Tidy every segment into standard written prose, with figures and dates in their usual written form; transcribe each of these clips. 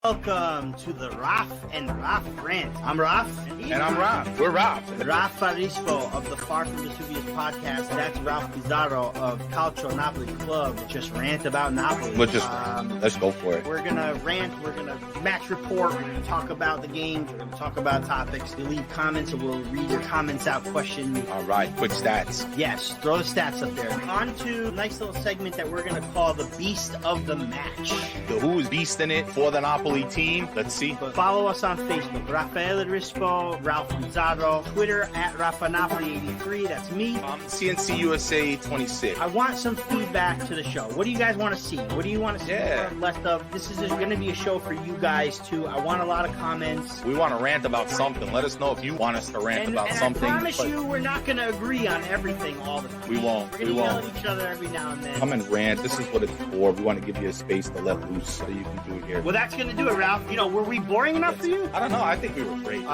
Welcome to the Raff and Ralph Rant. I'm Raff. And I'm Raff. We're Raff. Raff Rispo of the Far From Vesuvius podcast. That's Ralph Pizarro of Calcio Napoli Club. Just rant about Napoli. Let's go for it. We're going to rant. We're going to match report. We're going to talk about the games. We're going to talk about topics. You leave comments and we'll read your comments out. Question. All right. Quick stats. Yes. Throw the stats up there. On to a nice little segment that we're going to call the Beast of the Match. Who is beasting it for the Napoli team? Let's see. Follow us on Facebook, Raffaele Rispo, Ralph Pizarro, Twitter at RaffaNapoli83. That's me. CNC USA 26. I want some feedback to the show. What do you guys want to see? What do you want to see more or less of? This is going to be a show for you guys too. I want a lot of comments. We want to rant about something. Let us know if you want us to rant about something. I promise you, we're not going to agree on everything all the time. We won't. We're going to yell at each other every now and then. Come and rant. This is what it's for. We want to give you a space to let loose so you can do it here. Well, that's going to do it, Ralph. You know, were we boring enough for you? I don't know. I think we were great.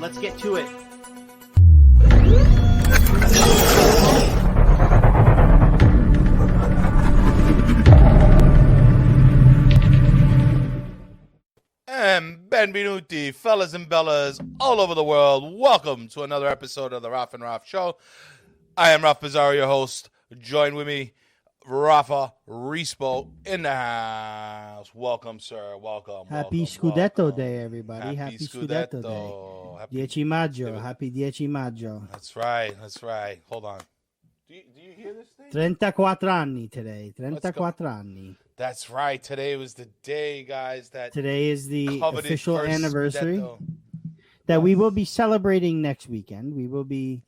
Let's get to it. And benvenuti, fellas and bellas all over the world. Welcome to another episode of the Raff and Ralph Show. I am Raff Pizarro, your host. Join with me, Raffa Rispo in the house. Welcome, sir. Welcome. Happy Scudetto Day, everybody. Happy Scudetto Day. 10 Maggio. Happy 10 Maggio. That's right. That's right. Hold on. Do you hear this thing? 34 anni today. 34 anni. That's right. Today was the day, guys. Today is the official first anniversary Scudetto. that we will be celebrating next weekend. We will be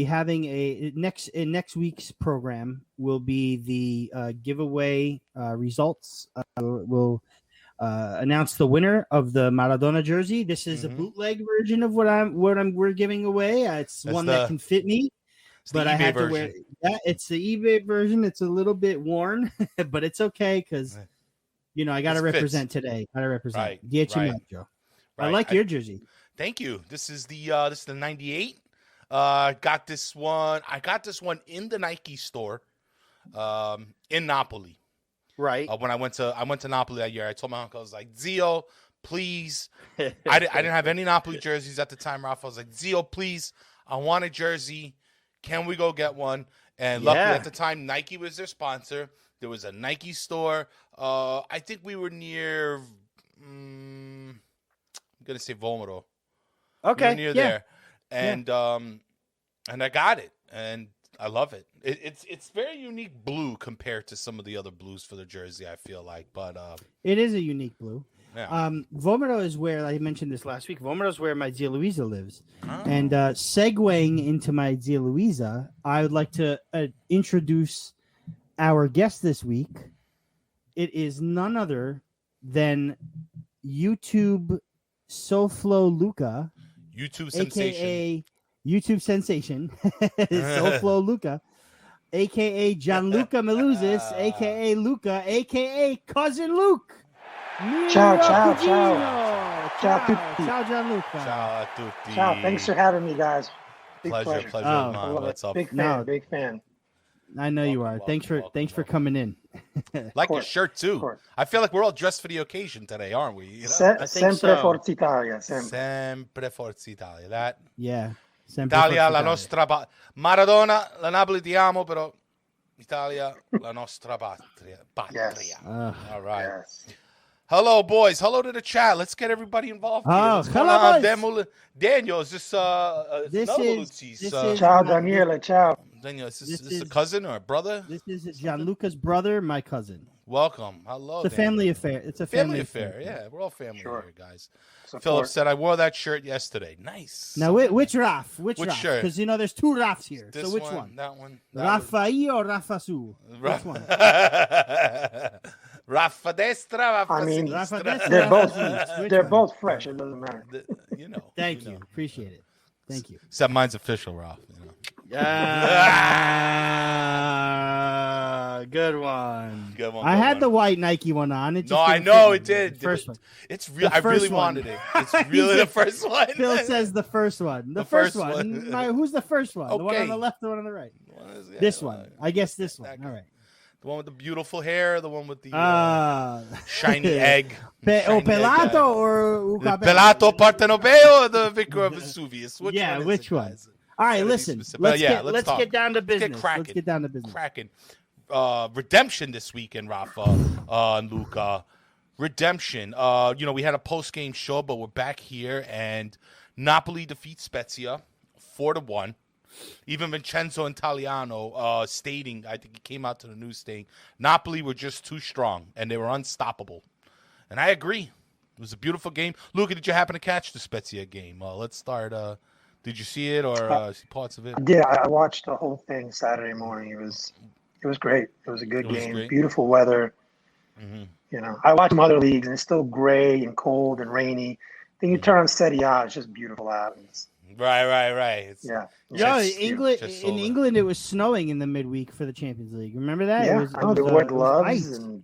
having in next week's program will be the giveaway results. We'll announce the winner of the Maradona jersey. This is a bootleg version of we're giving away. It's one that can fit me. But I had to wear it. Yeah, it's the eBay version. It's a little bit worn, but it's okay because, you know, I got to represent today. Got to represent. Right. 10 Maggio. I like your jersey. Thank you. This is the 98. Got this one. I got this one in the Nike store, in Napoli. Right. When I went to Napoli that year, I told my uncle, I was like, Zio, please. I didn't have any Napoli jerseys at the time, Ralph. I was like, Zio, please. I want a jersey. Can we go get one? And luckily at the time, Nike was their sponsor. There was a Nike store. I think we were near, I'm going to say Vomero. Okay. We were near there. And I got it. And I love it. It's very unique blue compared to some of the other blues for the jersey, I feel like. But it is a unique blue. Yeah. Vomero is where, I mentioned this last week, Vomero is where my Zia Luisa lives. Oh. And segueing into my Zia Luisa, I would like to introduce our guest this week. It is none other than YouTube SoFloLuca. YouTube sensation. A.K.A. YouTube sensation. SoFloLuca. A.K.A. Gianluca Meluziis. A.K.A. Luca. A.K.A. Cousin Luke. Ciao a tutti. Ciao, Gianluca. Ciao a tutti. Ciao. Thanks for having me, guys. Big pleasure. Man. What's up? Big fan. I know you are. Thanks for coming in. Like your shirt too. I feel like we're all dressed for the occasion today, aren't we? You know? Sempre Forza Italia. Sempre Forza Italia. That. Yeah. Sempre Italia, la nostra Maradona, la Napoli ti amo, però Italia, la nostra patria. Yes. All right. Yes. Hello, boys. Hello to the chat. Let's get everybody involved here. Oh, hello, Daniel, is this Meluziis? Ciao, Daniele. Ciao. Daniel, is this a cousin or a brother? This is Gianluca's brother, my cousin. Welcome. Hello. It's a family affair. It's a family affair. Yeah, we're all family here, guys. Support. Philip said, I wore that shirt yesterday. Nice. Now, which Raff? Which Raff? shirt? Because, you know, there's two Raffs here. This so which one? That one. Raffaele or Raffasu? Which one? Raffa destra, Raffa I mean, sinistra. they're both fresh. It doesn't matter. You know. Thank you. Appreciate it. Thank you. Except mine's official, Ralph. You know. Good one. I had the white Nike one on. It just I didn't know fit it me. did. The first one. It's real. I really wanted it. It's really the first one. Phil says the first one. The first one. Who's the first one? Okay. The one on the left, the one on the right. This one. I guess this one. All right. The one with the beautiful hair, the one with the shiny egg. Pelato or Pelato Partenopeo or the Vicar of Vesuvius? Which one? All right, listen. Let's get down to business. Let's get down to business. Cracking. Redemption this weekend, Rafa and Luca. Redemption. We had a post-game show, but we're back here, and Napoli defeats Spezia 4-1. Even Vincenzo Italiano stating, I think he came out to the news saying, Napoli were just too strong, and they were unstoppable. And I agree. It was a beautiful game. Luca, did you happen to catch the Spezia game? Let's start. Did you see it or see parts of it? Yeah, I watched the whole thing Saturday morning. It was great. It was a good game. Great. Beautiful weather. Mm-hmm. I watch some other leagues, and it's still gray and cold and rainy. Then you turn on Serie A, it's just beautiful out. Right. In England, it was snowing in the midweek for the Champions League. Remember that? Yeah, they wore gloves. And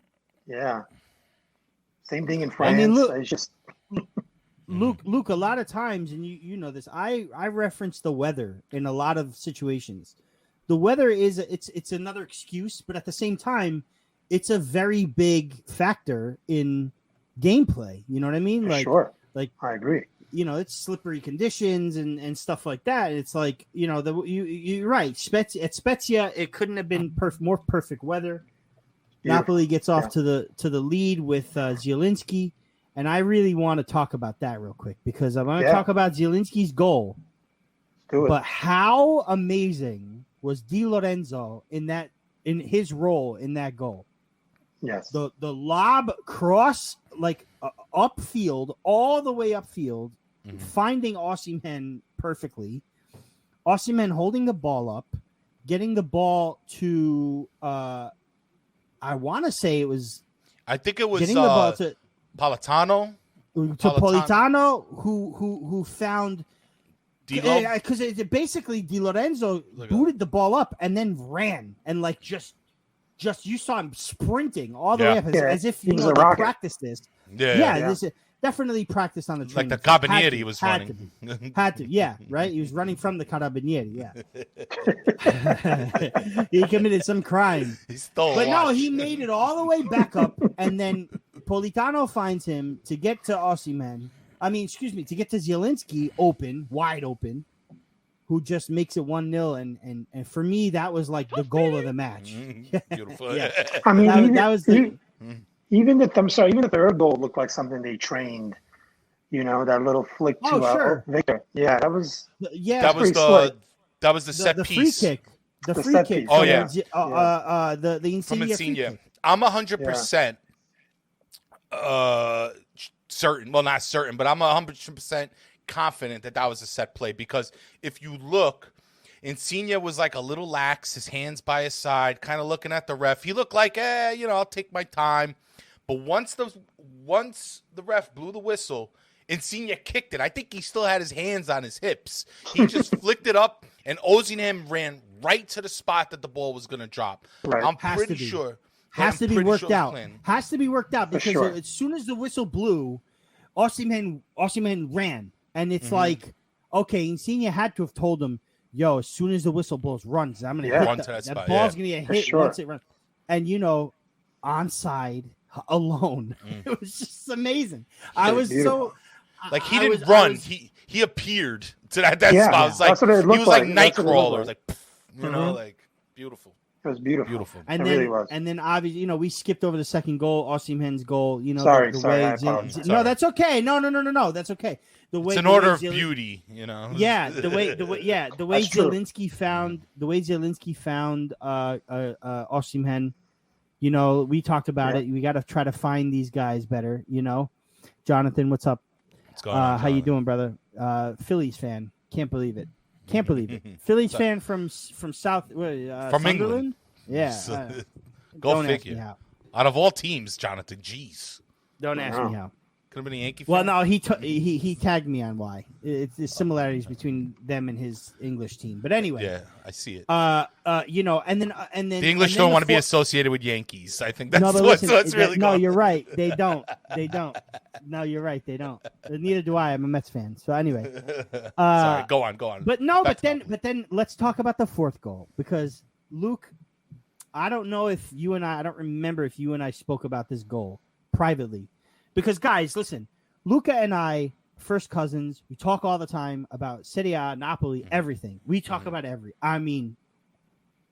same thing in France. I mean, look, it's just Luke, a lot of times, and you know this, I reference the weather in a lot of situations. The weather it's another excuse, but at the same time, it's a very big factor in gameplay. You know what I mean? Sure. Like I agree. It's slippery conditions and stuff like that. It's like, you're right. At Spezia, it couldn't have been more perfect weather. Beautiful. Napoli gets off to the lead with Zielinski, and I really want to talk about that real quick because I want to talk about Zielinski's goal. Do it. But how amazing was Di Lorenzo in his role in that goal? Yes. The lob cross upfield, all the way upfield, finding Osimhen perfectly. Osimhen holding the ball up, getting the ball to I want to say it was. I think it was getting the ball to Politano. Politano, who found. Because basically Di Lorenzo booted the ball up and then ran and just you saw him sprinting all the way up as if they practiced this. This definitely practiced on the train. Like the Carabinieri he was running. Had to, right? He was running from the Carabinieri, He committed some crime. He stole But no, he made it all the way back up, and then Politano finds him to get to Osimhen. To get to Zielinski wide open, who just makes it 1-0, and for me that was like the goal of the match. Beautiful. I mean, that was even the third goal looked like something they trained. That little flick to Victor. Yeah, that was the set piece. The free kick. Oh yeah. The Insigne. I'm 100% certain. Well, not certain, but I'm 100% confident that was a set play because if you look, Insigne was like a little lax, his hands by his side, kind of looking at the ref. He looked like, I'll take my time. But once the ref blew the whistle, Insigne kicked it. I think he still had his hands on his hips. He just flicked it up, and Osimhen ran right to the spot that the ball was going to drop. Right. I'm pretty sure. Has to be worked out. Has to be worked out because as soon as the whistle blew, Osimhen ran, and it's like, okay, Insigne had to have told him, "Yo, as soon as the whistle blows, run. I'm gonna hit that ball's gonna get hit once it runs." And onside alone, it was just amazing. I was beautiful. so he didn't run. He appeared to that spot. It was like he was like Nightcrawler, like beautiful. It was beautiful. And it then, really was. And then obviously, we skipped over the second goal, Osimhen's goal. Sorry, I apologize. No, that's okay. No, that's okay. It's an order of beauty, Yeah, the way Zielinski found Osimhen. We talked about it. We got to try to find these guys better. Jonathan, what's up? What's going on? How you doing, brother? Phillies fan. Can't believe it. Phillies fan from South from Sunderland? England. Yeah. Go figure. Out of all teams, Jonathan, jeez. Don't ask me how. Could have been a Yankee fan. Well, no, he tagged me on why. It's the similarities between them and his English team. But anyway. Yeah, I see it. And then the English don't want to be associated with Yankees. I think that's what's really No, you're right. They don't. No, you're right. They don't. Neither do I. I'm a Mets fan. So anyway. Sorry, go on. But then let's talk about the fourth goal because Luke, I don't know if you and I don't remember if you and I spoke about this goal privately. Because, guys, listen, Luca and I, first cousins, we talk all the time about Serie A, Napoli, everything. We talk about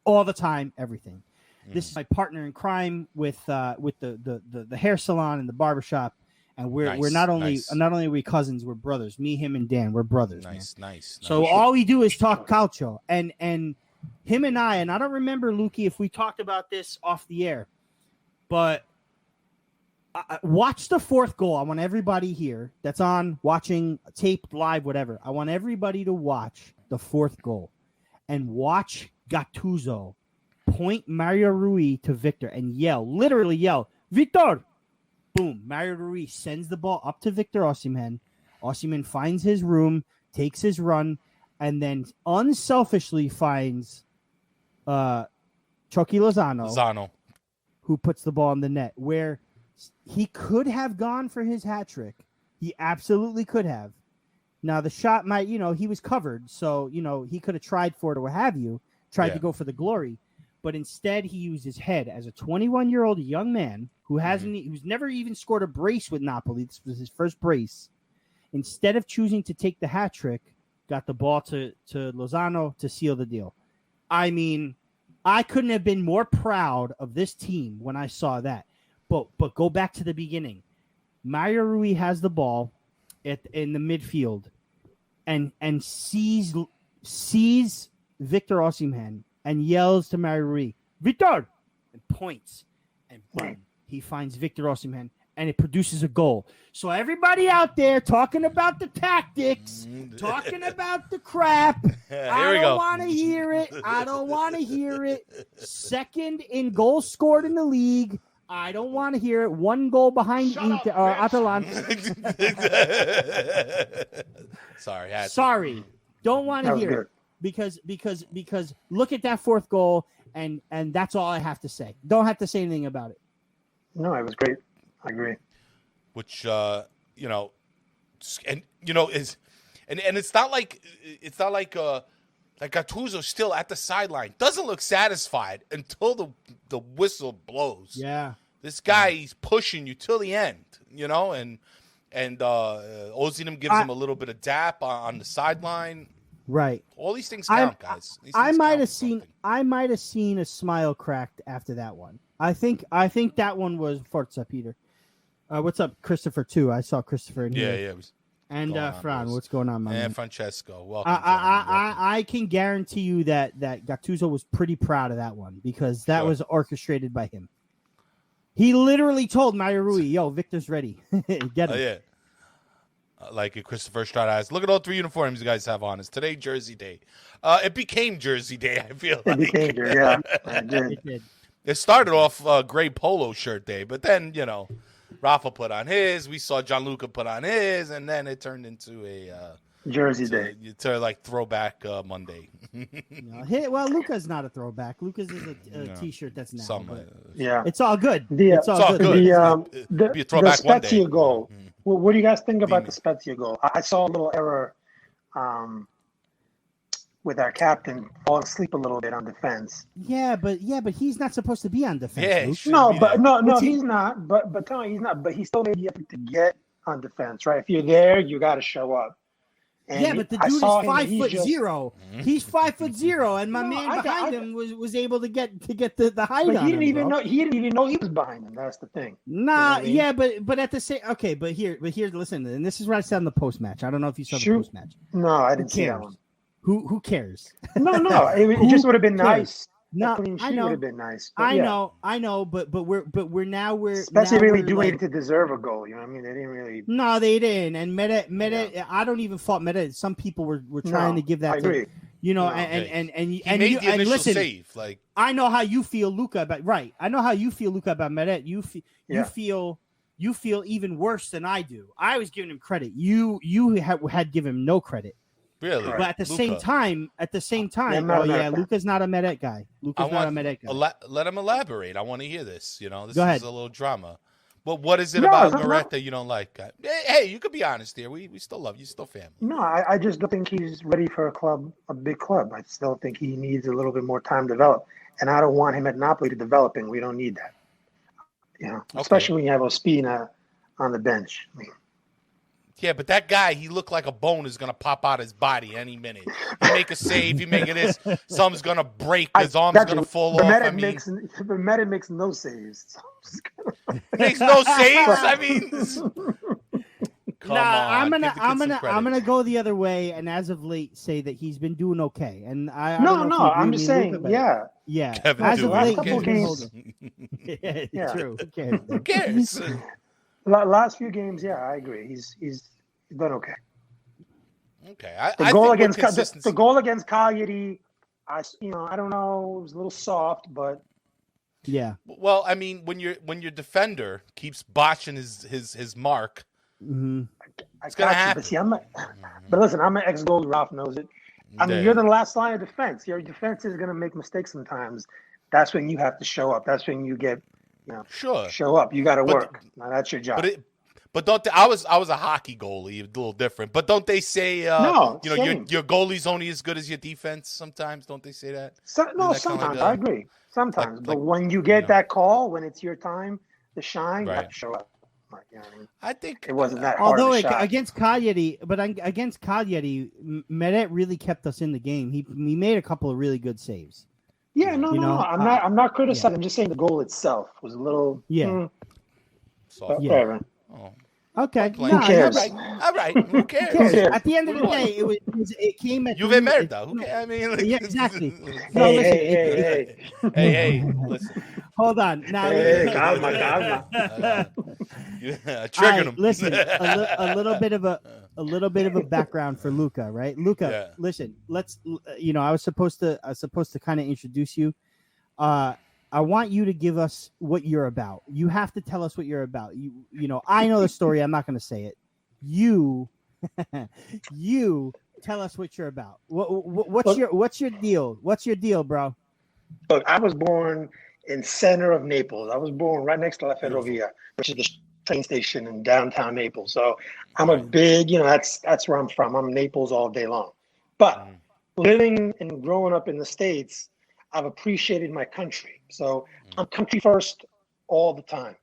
all the time, everything. This is my partner in crime with the hair salon and the barbershop, and we're not only are we cousins, we're brothers. Me, him, and Dan, we're brothers. Nice. So all we do is talk calcio, and him and I don't remember, Lukey, if we talked about this off the air, but watch the fourth goal. I want everybody here that's on watching taped live, whatever. I want everybody to watch the fourth goal and watch Gattuso point Mario Rui to Victor and literally yell, Victor! Boom. Mario Rui sends the ball up to Victor Osimhen. Osimhen finds his room, takes his run, and then unselfishly finds Chucky Lozano, who puts the ball in the net, where he could have gone for his hat trick. He absolutely could have. Now, the shot might, he was covered, so, he could have tried for it or what have you, to go for the glory. But instead, he used his head as a 21-year-old young man who's never even scored a brace with Napoli. This was his first brace. Instead of choosing to take the hat trick, got the ball to Lozano to seal the deal. I mean, I couldn't have been more proud of this team when I saw that. But go back to the beginning. Mario Rui has the ball in the midfield and sees Victor Osimhen and yells to Mario Rui, Victor! And points. And boom, he finds Victor Osimhen, and it produces a goal. So everybody out there talking about the tactics, talking about the crap, I don't want to hear it. I don't want to hear it. Second in goals scored in the league. I don't want to hear it. One goal behind Atalanta. Sorry. Don't want to hear it. Because look at that fourth goal, and that's all I have to say. Don't have to say anything about it. No, it was great. I agree. Which is it's not like Gattuso still at the sideline doesn't look satisfied until the whistle blows. Yeah, this guy he's pushing you till the end, and Osimhen gives him a little bit of dap on the sideline. Right. All these things count, guys. I might have seen a smile cracked after that one. I think that one was FORZA, Peter. What's up, Christopher, too? I saw Christopher in here. Yeah. And Fran, what's going on, man? And Francesco, welcome. I can guarantee you that Gattuso was pretty proud of that one because that was orchestrated by him. He literally told Mario Rui, yo, Victor's ready. Get him. Oh, yeah. Like Christopher Strada's. Look at all 3 uniforms you guys have on. It's today Jersey Day. It became Jersey Day, I feel like. It became, yeah. It did. It started off gray polo shirt day, but then, Rafa put on his. We saw Gianluca put on his, and then it turned into a Jersey Day. To like throwback Monday. Well, Luca's not a throwback. Luca's is a T-shirt that's now. Yeah, it's all good. It's all good. The Spezia goal. Mm-hmm. Well, what do you guys think about the Spezia goal? I saw a little error with our captain falling asleep a little bit on defense. Yeah, but he's not supposed to be on defense. He's not. But Tony, he's not. But he still made the effort to get on defense, right? If you're there, you got to show up. And but the dude is 5'0". He's 5'0", and my man behind him was able to get the height on him. He didn't even know he was behind him. That's the thing. Nah, you know what I mean? but at the same but here, listen, and this is what I said on the post match. I don't know if you saw the post match. No, I didn't see that one. Who cares? No, it just would have been nice. No, I know. Would have been nice. I know, but we're now Spezia really do need to deserve a goal. You know what I mean? They didn't really. No, they didn't. And Meta, I don't even fault Meta. Some people were trying to give that. I agree. And listen, save. Like I know how you feel, Luca. I know how you feel, Luca, about Meta. You feel even worse than I do. I was giving him credit. You had given him no credit. Really? But at the same time, Luca's not a Medet guy. Luca's not a Medet guy. Let him elaborate. I want to hear this. This Go ahead. is a little drama. But what is it about Meret that you don't like? Hey, you could be honest here. We still love you. Still family. No, I just don't think he's ready for a big club. I still think he needs a little bit more time to develop. and I don't want him at Napoli to develop, and we don't need that. Especially when you have Ospina on the bench. I mean, yeah, but that guy, he looked like a bone is going to pop out his body any minute. You make a save, you make this, something's going to break, his arm's going to fall off. Meta makes no saves. Makes no saves? I mean, come on. I'm gonna go the other way, and as of late, say that he's been doing okay. And I'm just saying, yeah. Kevin, as of late, couple games, true. Who cares? Last few games, I agree. He's done okay. Okay, the goal against Cagliari, I don't know, it was a little soft, but yeah. Well, I mean, when your defender keeps botching his mark, it's gonna happen. But listen, I'm an ex-goalie. Ralph knows it. I mean, you're the last line of defense. Your defense is gonna make mistakes sometimes. That's when you have to show up. That's when you get. Show up. You got to work. Now, that's your job. But don't I was a hockey goalie, a little different. But don't they say your goalie's only as good as your defense? Sometimes don't they say that? Sometimes I agree. Sometimes, but when you get that call, when it's your time to shine, you have to show up. I think it wasn't that hard. Although against Cagliari, Meret really kept us in the game. He made a couple of really good saves. Yeah, no. I'm not criticizing. I'm just saying the goal itself was a little. Okay. Who cares? All right. Who cares? At the end of the day, it came at Juve merda. I mean, exactly. Hey, listen. Hold on. Now, calma. Triggering him. Listen, a little bit of a background for Luca, right? Luca, listen. Let's. I was supposed to kind of introduce you. I want you to give us what you're about. You have to tell us what you're about. I know the story. I'm not going to say it. You tell us what you're about. What's your deal? What's your deal, bro? Look, I was born in center of Naples. I was born right next to La Ferrovia, which is the train station in downtown Naples. So I'm a big, that's where I'm from. I'm Naples all day long. But living and growing up in the States, I've appreciated my country. So I'm country first all the time.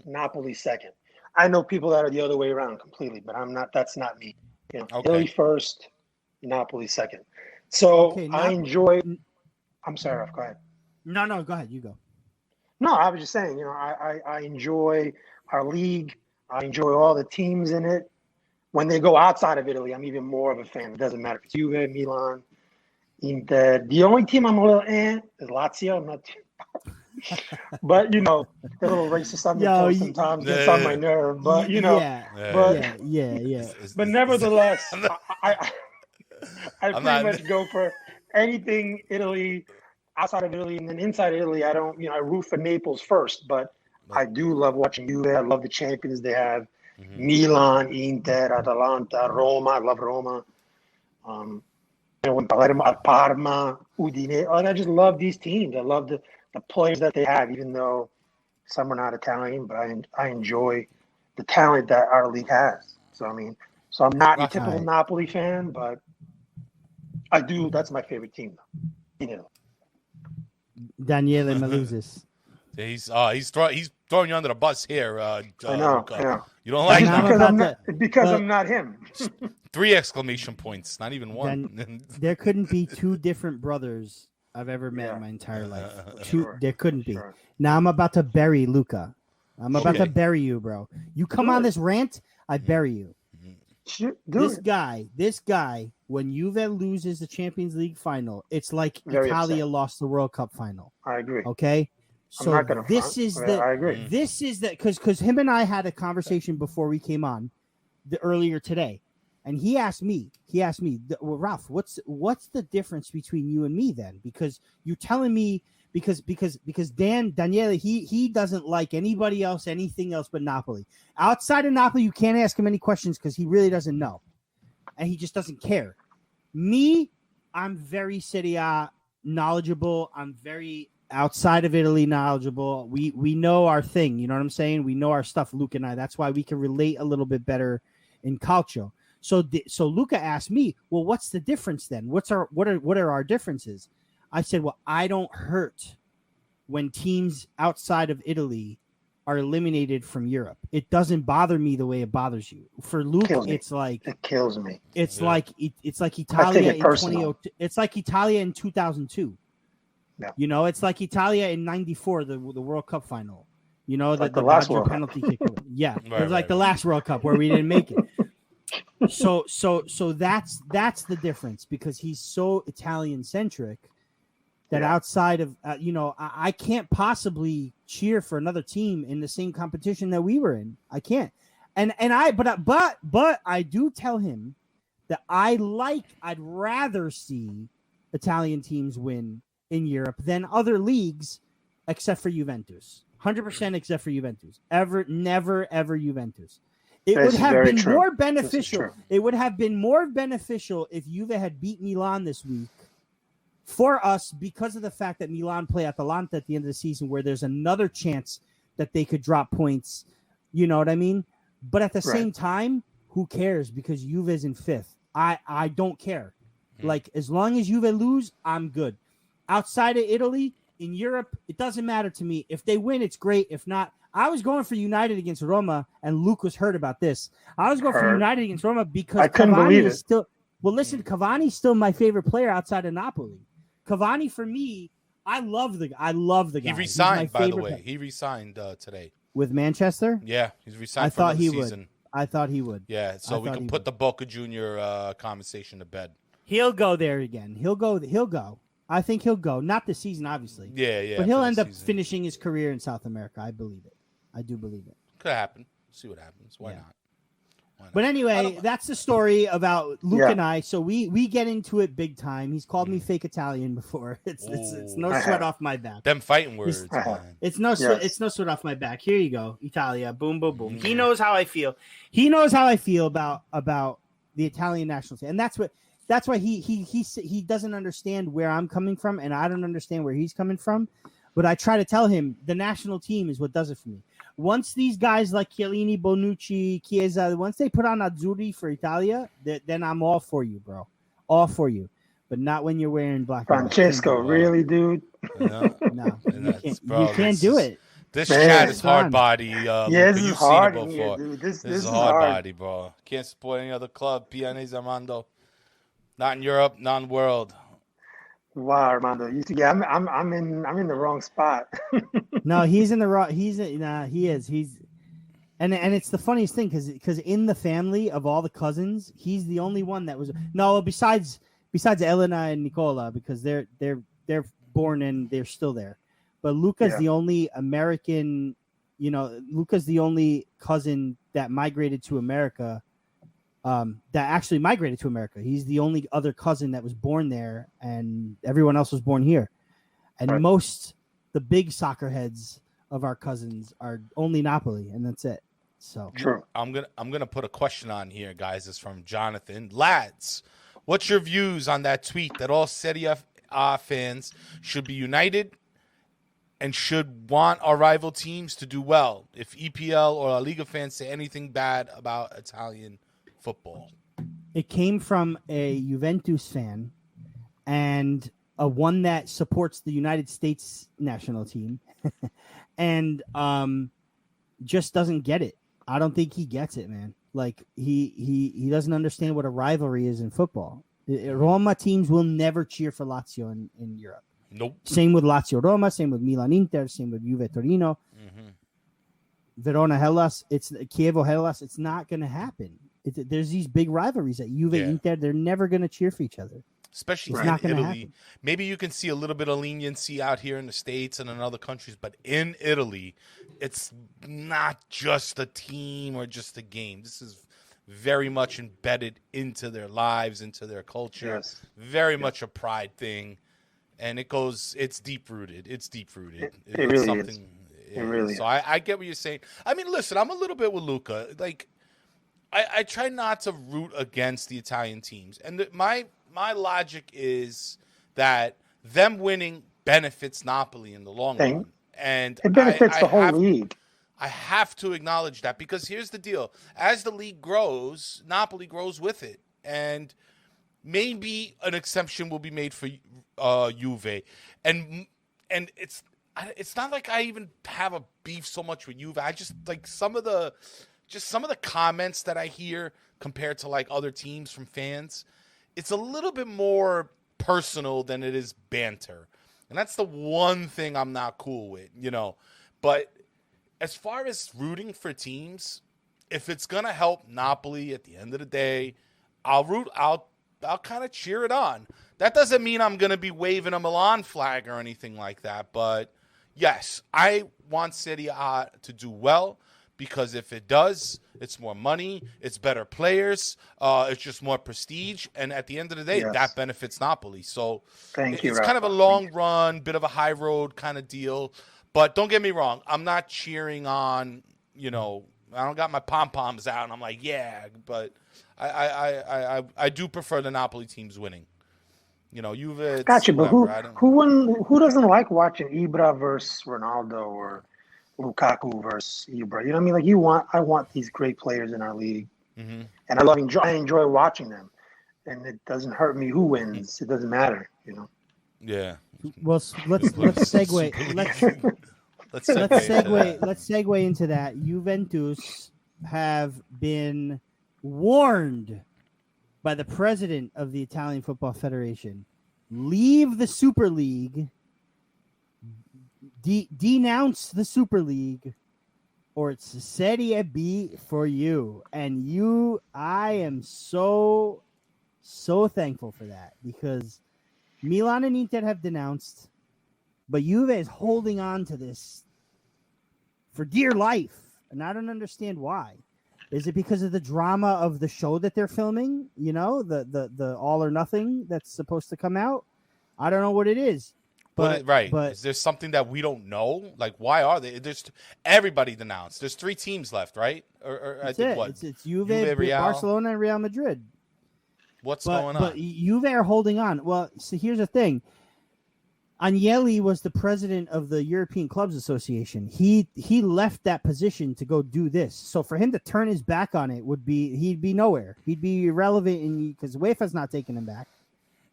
Napoli second. I know people that are the other way around completely, but I'm not. That's not me. Italy first, Napoli second. So I enjoy. I'm sorry, Ralph, go ahead. No, go ahead. You go. No, I was just saying. I enjoy our league. I enjoy all the teams in it. When they go outside of Italy, I'm even more of a fan. It doesn't matter if it's Juve, Milan. The only team I'm a little is Lazio. I'm not, but the little racist on the sometimes gets on my nerve. But but nevertheless, I pretty much go for anything Italy, outside of Italy, and then inside Italy. I don't, I root for Naples first, but I do love watching Juve. I love the champions they have: Milan, Inter, Atalanta, Roma. I love Roma. When Parma, Udine, and I just love these teams. I love the players that they have, even though some are not Italian, but I enjoy the talent that our league has. So, I'm not a typical Napoli fan, but I do. That's my favorite team, though. Daniele Meluziis. He's throwing you under the bus here. I know. You don't like because I'm not him. 3 exclamation points, not even one. There couldn't be 2 different brothers I've ever met in my entire life. There couldn't be. Now I'm about to bury Luca. I'm about to bury you, bro. You come on this rant, I bury you. This guy, when Juve loses the Champions League final, it's like Italia lost the World Cup final. I agree. Okay? So I agree. This is because him and I had a conversation before we came on earlier today. And he asked me, well, Ralph, what's the difference between you and me then? Because you're telling me because Daniele, he doesn't like anybody else, anything else but Napoli. Outside of Napoli, you can't ask him any questions because he really doesn't know. And he just doesn't care. Me, I'm very Serie A knowledgeable. I'm very outside of Italy knowledgeable. We know our thing. You know what I'm saying? We know our stuff, Luca and I. That's why we can relate a little bit better in calcio. So Luca asked me, well, what's the difference then? What are our differences? I said, well, I don't hurt when teams outside of Italy are eliminated from Europe. It doesn't bother me the way it bothers you. For Luca, it's like it kills me. It's like Italia in 2002. It's like Italia in 2002. Yeah. You know, it's like Italia in '94, the World Cup final. You know, like the last Roger penalty kick. Yeah, it was like the last World Cup where we didn't make it. So that's the difference, because he's so Italian centric that outside of I can't possibly cheer for another team in the same competition that we were in. I can't, but I do tell him that I'd rather see Italian teams win in Europe than other leagues, except for Juventus. 100% except for Juventus. Never ever Juventus. It would have been more beneficial. It would have been more beneficial if Juve had beat Milan this week for us, because of the fact that Milan play Atalanta at the end of the season, where there's another chance that they could drop points. You know what I mean? But at the same time, who cares? Because Juve is in 5th. I don't care. Like, as long as Juve lose, I'm good. Outside of Italy, in Europe, it doesn't matter to me. If they win, it's great. If not, I was going for United against Roma, and Luke was hurt about this. I was going for United against Roma because Cavani is still. Well, listen, Cavani's still my favorite player outside of Napoli. Cavani, for me, I love the guy. He resigned, by the way. He resigned today with Manchester. Yeah, he's resigned. For the season. I thought he would. Yeah, so we can put the Boca Junior conversation to bed. He'll go there again. He'll go. I think he'll go. Not this season, obviously. Yeah. But he'll end up finishing his career in South America. I believe it. I do believe it. Could happen. See what happens. Why not? But anyway, that's the story about Luke and I. So we get into it big time. He's called me fake Italian before. It's no sweat off my back. Them fighting words. It's no sweat off my back. Here you go, Italia. Boom, boom, boom. He knows how I feel. He knows how I feel about the Italian national team, and that's why he doesn't understand where I'm coming from, and I don't understand where he's coming from. But I try to tell him the national team is what does it for me. Once these guys like Chiellini, Bonucci, Chiesa, once they put on Azzurri for Italia, then I'm all for you, bro. All for you. But not when you're wearing black. Francesco, really, dude? No, you can't do it. This chat is hard body. This is hard. This is hard body, bro. Can't support any other club. Pianese Armando. Not in Europe, not in the world. Wow, Armando. I'm in the wrong spot. No, he's in the wrong. He is. And it's the funniest thing because in the family of all the cousins, he's the only one that was besides Elena and Nicola, because they're born and they're still there. But Luca's the only American. Luca's the only cousin that migrated to America. That actually migrated to America. He's the only other cousin that was born there, and everyone else was born here. And the big soccer heads of our cousins are only Napoli, and that's it. So true. I'm gonna put a question on here, guys. It's from Jonathan. Lads, what's your views on that tweet that all Serie A fans should be united and should want our rival teams to do well? If EPL or La Liga fans say anything bad about Italian football, it came from a Juventus fan and a one that supports the United States national team, and just doesn't get it. I don't think he gets it, man. Like he doesn't understand what a rivalry is in football. Roma teams will never cheer for Lazio in Europe. Nope. Same with Lazio Roma. Same with Milan Inter. Same with Juve Torino. Verona Hellas. It's Chievo Hellas. It's not going to happen. There's these big rivalries at Juve Inter. They're never going to cheer for each other. Especially in Italy. Happen. Maybe you can see a little bit of leniency out here in the States and in other countries, but in Italy, it's not just a team or just a game. This is very much embedded into their lives, into their culture. Yes. Very much a pride thing. And it's deep-rooted. It's deep-rooted. It really something, is. It really is. So I get what you're saying. I mean, listen, I'm a little bit with Luca. Like, I try not to root against the Italian teams. And my logic is that them winning benefits Napoli in the long run. And it benefits the whole league. I have to acknowledge that, because here's the deal. As the league grows, Napoli grows with it. And maybe an exception will be made for Juve, and it's not like I even have a beef so much with Juve. I just like some of the comments that I hear compared to like other teams from fans. It's a little bit more personal than it is banter, and that's the one thing I'm not cool with, But as far as rooting for teams, if it's gonna help Napoli at the end of the day, I'll kind of cheer it on. That doesn't mean I'm gonna be waving a Milan flag or anything like that, but yes, I want Serie A to do well, because if it does, it's more money, it's better players, it's just more prestige, and at the end of the day, that benefits Napoli. So it's kind of a long run, bit of a high road kind of deal. But don't get me wrong, I'm not cheering on, I don't got my pom-poms out, and I'm like, yeah, but I do prefer the Napoli teams winning. Juve. Gotcha, but who doesn't like watching Ibra versus Ronaldo or Lukaku versus Ibra? You know what I mean? Like I want these great players in our league, and I enjoy watching them, and it doesn't hurt me who wins. It doesn't matter, Yeah. Well, let's segue. Let's segue into that. Juventus have been warned by the president of the Italian Football Federation. Leave the Super League. Denounce the Super League, or it's Serie B for you. And I am so thankful for that, because Milan and Inter have denounced, but Juve is holding on to this for dear life, and I don't understand why. Is it because of the drama of the show that they're filming? The All or Nothing that's supposed to come out? I don't know what it is. But is there something that we don't know? Like, why are they? Everybody denounced. There's 3 teams left, right? Or I think what? It's Juve, Barcelona, and Real Madrid. What's going on? But Juve are holding on. Well, so here's the thing. Agnelli was the president of the European Clubs Association. He left that position to go do this. So for him to turn his back on it he'd be nowhere. He'd be irrelevant because UEFA's not taking him back.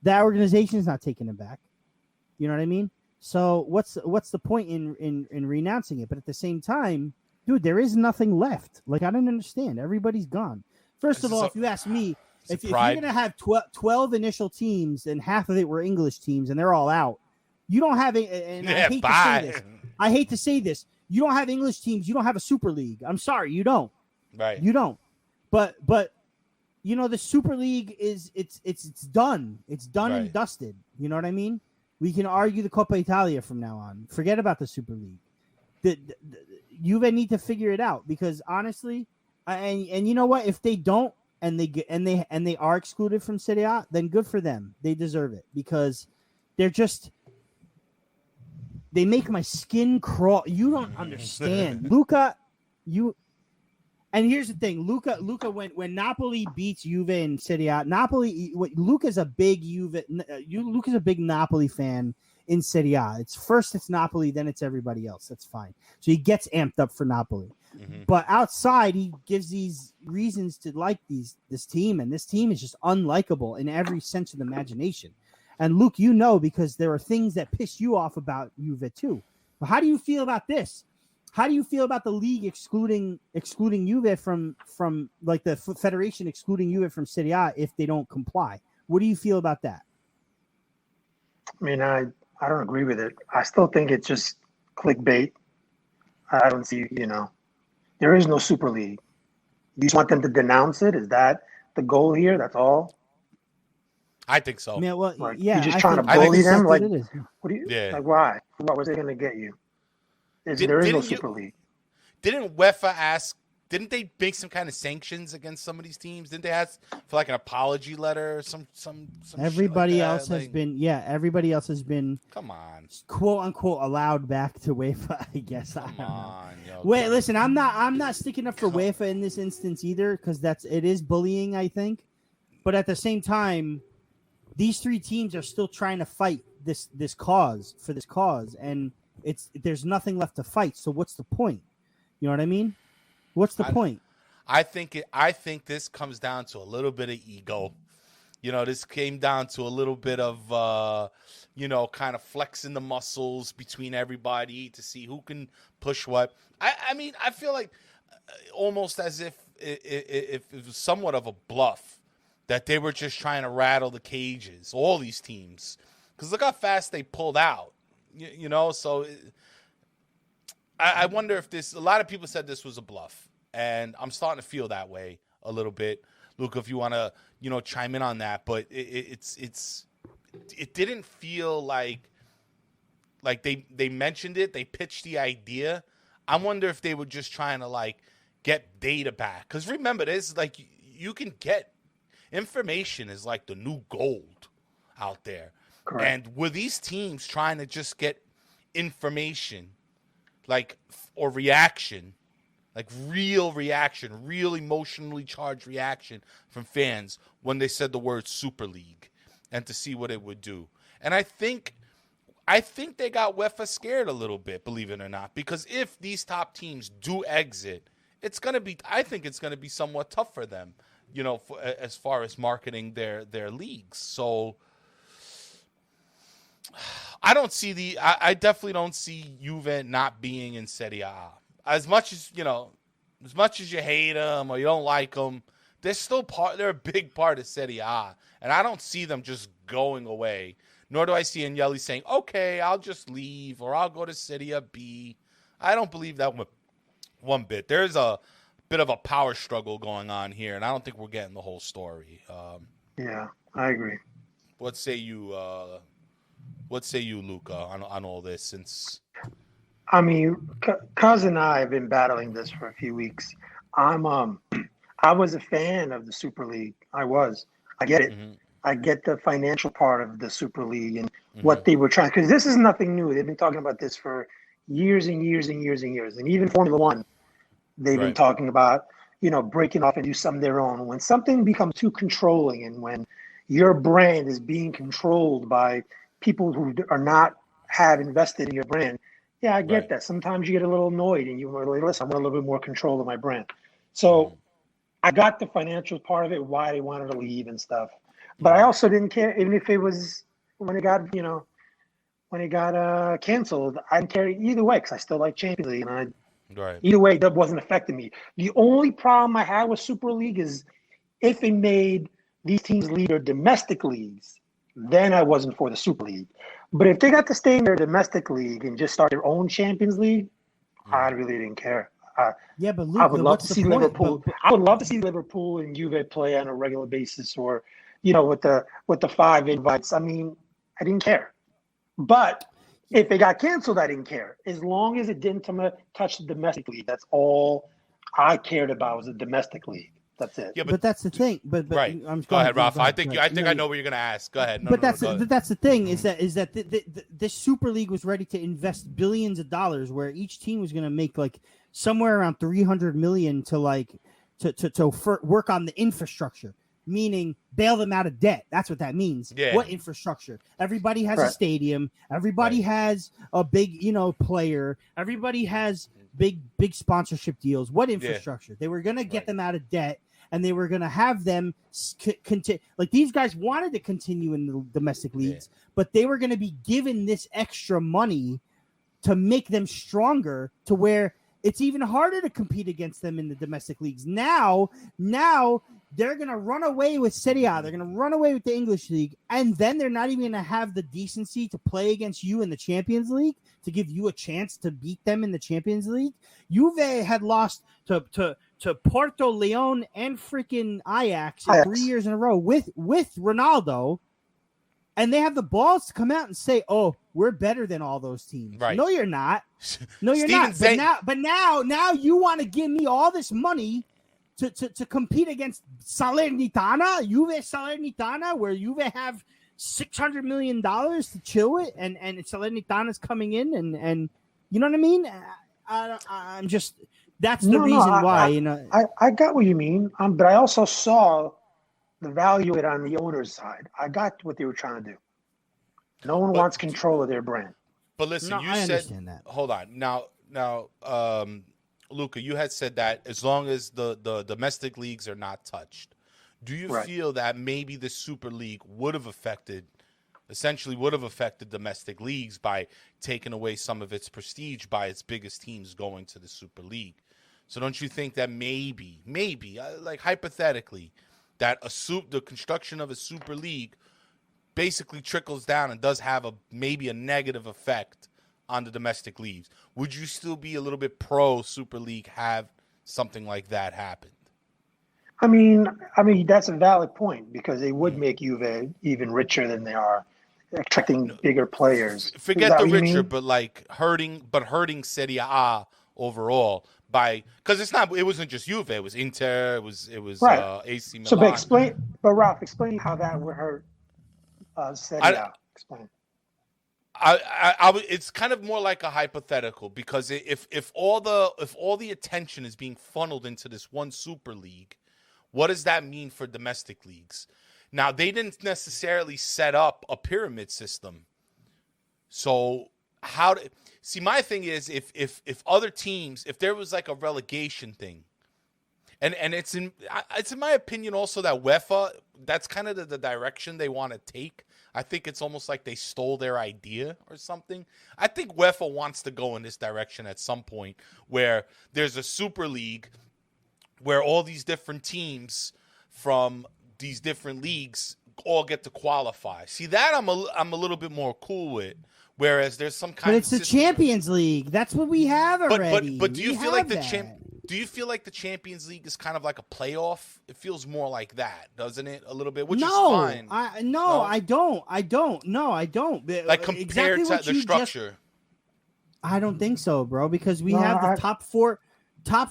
That organization's not taking him back. You know what I mean? So what's the point in renouncing it? But at the same time, dude, there is nothing left. Like, I don't understand. Everybody's gone. First of all, if you ask me, if you're going to have 12 initial teams and half of it were English teams and they're all out, you don't have I hate to say this. You don't have English teams. You don't have a Super League. I'm sorry, you don't. Right. You don't. But the Super League it's done. It's done and dusted. You know what I mean? We can argue the Coppa Italia from now on. Forget about the Super League. The Juve need to figure it out, because honestly, and you know what? If they don't, and they are excluded from Serie A, then good for them. They deserve it, because they make my skin crawl. You don't understand, Luca. And here's the thing, Luca. When Napoli beats Juve in Serie A, Luca's a big Luca's a big Napoli fan in Serie A. It's Napoli, then it's everybody else. That's fine. So he gets amped up for Napoli. Mm-hmm. But outside, he gives these reasons to like this team, and this team is just unlikable in every sense of the imagination. And Luke, because there are things that piss you off about Juve too. But how do you feel about this? How do you feel about the league excluding Juve from like the federation excluding Juve from Serie A if they don't comply? What do you feel about that? I mean, I don't agree with it. I still think it's just clickbait. I don't see, there is no Super League. You just want them to denounce it? Is that the goal here? That's all? I think so. Yeah, well, like, you're just trying to bully them? Like, what do you? Yeah. Like, why? What's it going to get you? There is no Super League. Didn't UEFA ask? Didn't they make some kind of sanctions against some of these teams? Didn't they ask for like an apology letter or some Everybody else has been. Everybody else has been. Come on, quote unquote allowed back to UEFA. I guess. Come on. Wait, listen. I'm not sticking up for UEFA in this instance either, because it is bullying, I think. But at the same time, these 3 teams are still trying to fight this cause, and there's nothing left to fight. So what's the point? You know what I mean? What's the point? I think this comes down to a little bit of ego. This came down to a little bit of, kind of flexing the muscles between everybody to see who can push what. I mean, I feel like almost as if it was somewhat of a bluff that they were just trying to rattle the cages, all these teams. Because look how fast they pulled out, so I wonder if a lot of people said this was a bluff, and I'm starting to feel that way a little bit. Luca, if you want to, chime in on that, but it didn't feel like they mentioned it, they pitched the idea. I wonder if they were just trying to get data back. Because remember, this you can get information is like the new gold out there. Correct. And were these teams trying to just get information, or reaction, real reaction, real emotionally charged reaction from fans when they said the word Super League, and to see what it would do? And I think they got UEFA scared a little bit, believe it or not, because if these top teams do exit, I think it's gonna be somewhat tough for them, as far as marketing their leagues. So I definitely don't see Juve not being in Serie A. As much as you hate them or you don't like them, they're a big part of Serie A. And I don't see them just going away. Nor do I see Agnelli saying, okay, I'll just leave or I'll go to Serie B. I don't believe that one bit. There's a bit of a power struggle going on here, and I don't think we're getting the whole story. Yeah, I agree. What say you, Luca, on all this? Since I mean, Kaz and I have been battling this for a few weeks. I was a fan of the Super League. I get it. Mm-hmm. I get the financial part of the Super League and what they were trying, because this is nothing new. They've been talking about this for years and years and years and years. And even Formula One, they've been talking about, breaking off and do something their own. When something becomes too controlling and when your brand is being controlled by people who have invested in your brand, yeah, I get that. Sometimes you get a little annoyed and you want to listen, I want a little bit more control of my brand. So I got the financial part of it, why they wanted to leave and stuff. But I also didn't care, even if it was when it got canceled. I didn't care either way because I still like Champions League, and either way that wasn't affecting me. The only problem I had with Super League is if it made these teams lead their domestic leagues, then I wasn't for the Super League. But if they got to stay in their domestic league and just start their own Champions League, I really didn't care. But Luca, I would love to see Liverpool. I would love to see Liverpool and Juve play on a regular basis, or with the 5 invites. I mean, I didn't care. But if it got canceled, I didn't care. As long as it didn't touch the domestic league, that's all I cared about was the domestic league. That's it. Yeah, but that's the thing. But right. Go ahead, Rafa. I think I know what you're going to ask. Go ahead. That's the thing is that this Super League was ready to invest billions of dollars, where each team was going to make somewhere around $300 million to work on the infrastructure, meaning bail them out of debt. That's what that means. Yeah. What infrastructure? Everybody has a stadium. Everybody has a big player. Everybody has big sponsorship deals. What infrastructure? They were going to get them out of debt. And they were going to have them continue. These guys wanted to continue in the domestic leagues, but they were going to be given this extra money to make them stronger, to where it's even harder to compete against them in the domestic leagues. Now they're going to run away with Serie A. They're going to run away with the English league. And then they're not even going to have the decency to play against you in the Champions League, to give you a chance to beat them in the Champions League. Juve had lost to Porto, Leon, and freaking Ajax 3 years in a row with Ronaldo. And they have the balls to come out and say, "Oh, we're better than all those teams." Right. No, you're not. No, you're not. But now you want to give me all this money to compete against Salernitana, Juve Salernitana, where Juve have $600 million to chill it, and Salernitana's coming in, and you know what I mean? I'm just that's the reason why. I got what you mean, but I also saw the value of it on the owner's side. I got what they were trying to do. No one wants control of their brand. But listen, you said that. Hold on. Now, Luca, you had said that as long as the domestic leagues are not touched, Do you feel that maybe the Super League would have affected domestic leagues by taking away some of its prestige by its biggest teams going to the Super League? So don't you think that maybe, like hypothetically, that the construction of a Super League basically trickles down and does have maybe a negative effect on the domestic leagues? Would you still be a little bit pro Super League have something like that happen? I mean, that's a valid point because they would make Juve even richer than they are, attracting bigger players. Forget the richer, but like hurting Serie A overall because it wasn't just Juve, it was Inter, it was right. AC Milan. So, Ralph, explain how that would hurt Serie A. Explain. It's kind of more like a hypothetical because if all the attention is being funneled into this one Super League, what does that mean for domestic leagues? Now, they didn't necessarily set up a pyramid system. So my thing is if other teams, if there was like a relegation thing, and it's in my opinion also that UEFA, that's kind of the direction they want to take. I think it's almost like they stole their idea or something. I think UEFA wants to go in this direction at some point where there's a Super League where all these different teams from these different leagues all get to qualify. See, that I'm a little bit more cool with. Whereas there's some kind of the Champions League. That's what we have already. But do you feel like do you feel like the Champions League is kind of like a playoff? It feels more like that, doesn't it? A little bit, which is fine. I don't. No, I don't. Like compared to the structure. I don't think so, bro, because we have the top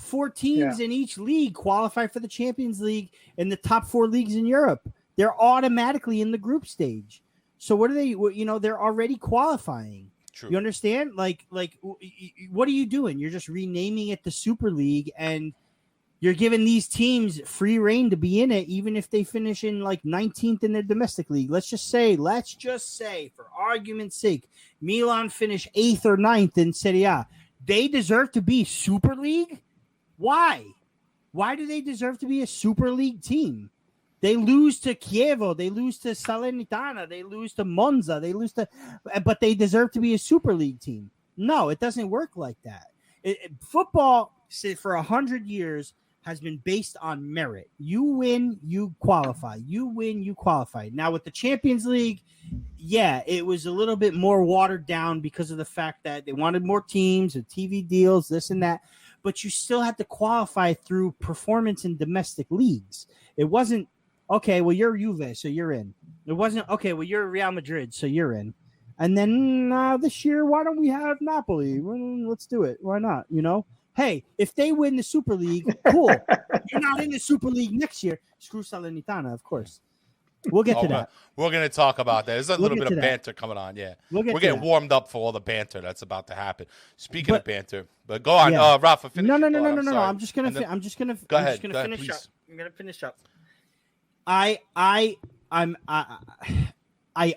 four teams in each league qualify for the Champions League, and the top 4 leagues in Europe, they're automatically in the group stage. So what are they? They're already qualifying. True. You understand? Like, what are you doing? You're just renaming it the Super League, and you're giving these teams free reign to be in it, even if they finish in like 19th in their domestic league. Let's just say, for argument's sake, Milan finish 8th or 9th in Serie A. They deserve to be Super League? Why? Why do they deserve to be a Super League team? They lose to Chievo, they lose to Salernitana, they lose to Monza, but they deserve to be a Super League team. No, it doesn't work like that. Football, for 100 years, has been based on merit. You win, you qualify. You win, you qualify. Now, with the Champions League, it was a little bit more watered down because of the fact that they wanted more teams and TV deals, this and that. But you still had to qualify through performance in domestic leagues. It wasn't, okay, well, you're Juve, so you're in. It wasn't, okay, well, you're Real Madrid, so you're in. And then this year, why don't we have Napoli? Well, let's do it. Why not? Hey, if they win the Super League, cool. You're not in the Super League next year. Screw Salernitana, of course. We'll get to that. We're going to talk about that. There's a little bit of banter coming on, yeah. We're getting warmed up for all the banter that's about to happen. Speaking of banter, but go on, Rafa, finish. No. I'm just gonna go ahead, finish please. up. I'm gonna finish up. I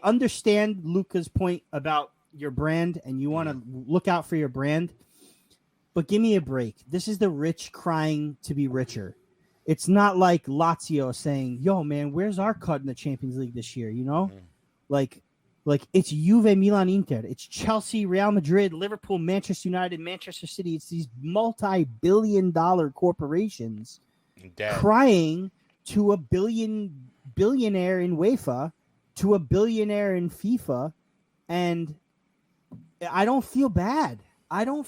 understand Luca's point about your brand, and you want to look out for your brand. But give me a break. This is the rich crying to be richer. It's not like Lazio saying, yo, man, where's our cut in the Champions League this year? Like it's Juve, Milan, Inter. It's Chelsea, Real Madrid, Liverpool, Manchester United, Manchester City. It's these multi-billion-dollar corporations crying to a billionaire in UEFA, to a billionaire in FIFA, and I don't feel bad. No,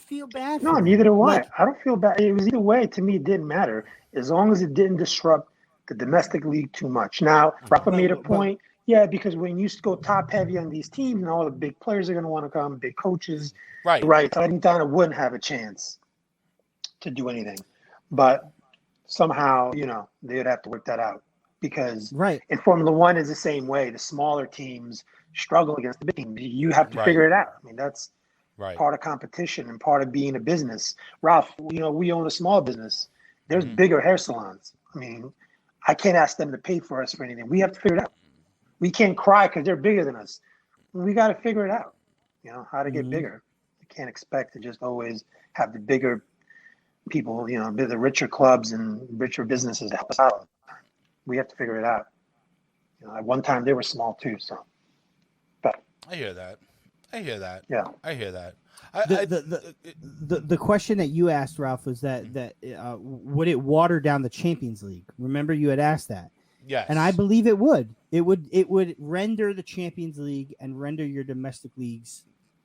neither do I. I don't feel bad. It was either way. To me, it didn't matter as long as it didn't disrupt the domestic league too much. Now, Rafa made a point. Because when you go top heavy on these teams and all the big players are going to want to come, big coaches, right? Salernitana wouldn't have a chance to do anything. But somehow, they'd have to work that out because in Formula One is the same way. The smaller teams struggle against the big teams. You have to figure it out. I mean, that's part of competition and part of being a business. Ralph, we own a small business. There's bigger hair salons. I mean, I can't ask them to pay for us for anything. We have to figure it out. We can't cry because they're bigger than us. We got to figure it out, how to get bigger. You can't expect to just always have the bigger people, the richer clubs and richer businesses help us out. we have to figure it out. At one time they were small too. So, but I hear that. Yeah, I hear that. The question that you asked, Ralph, was that would it water down the Champions League? Remember, you had asked that. Yes. And I believe it would. It would render the Champions League and render your domestic leagues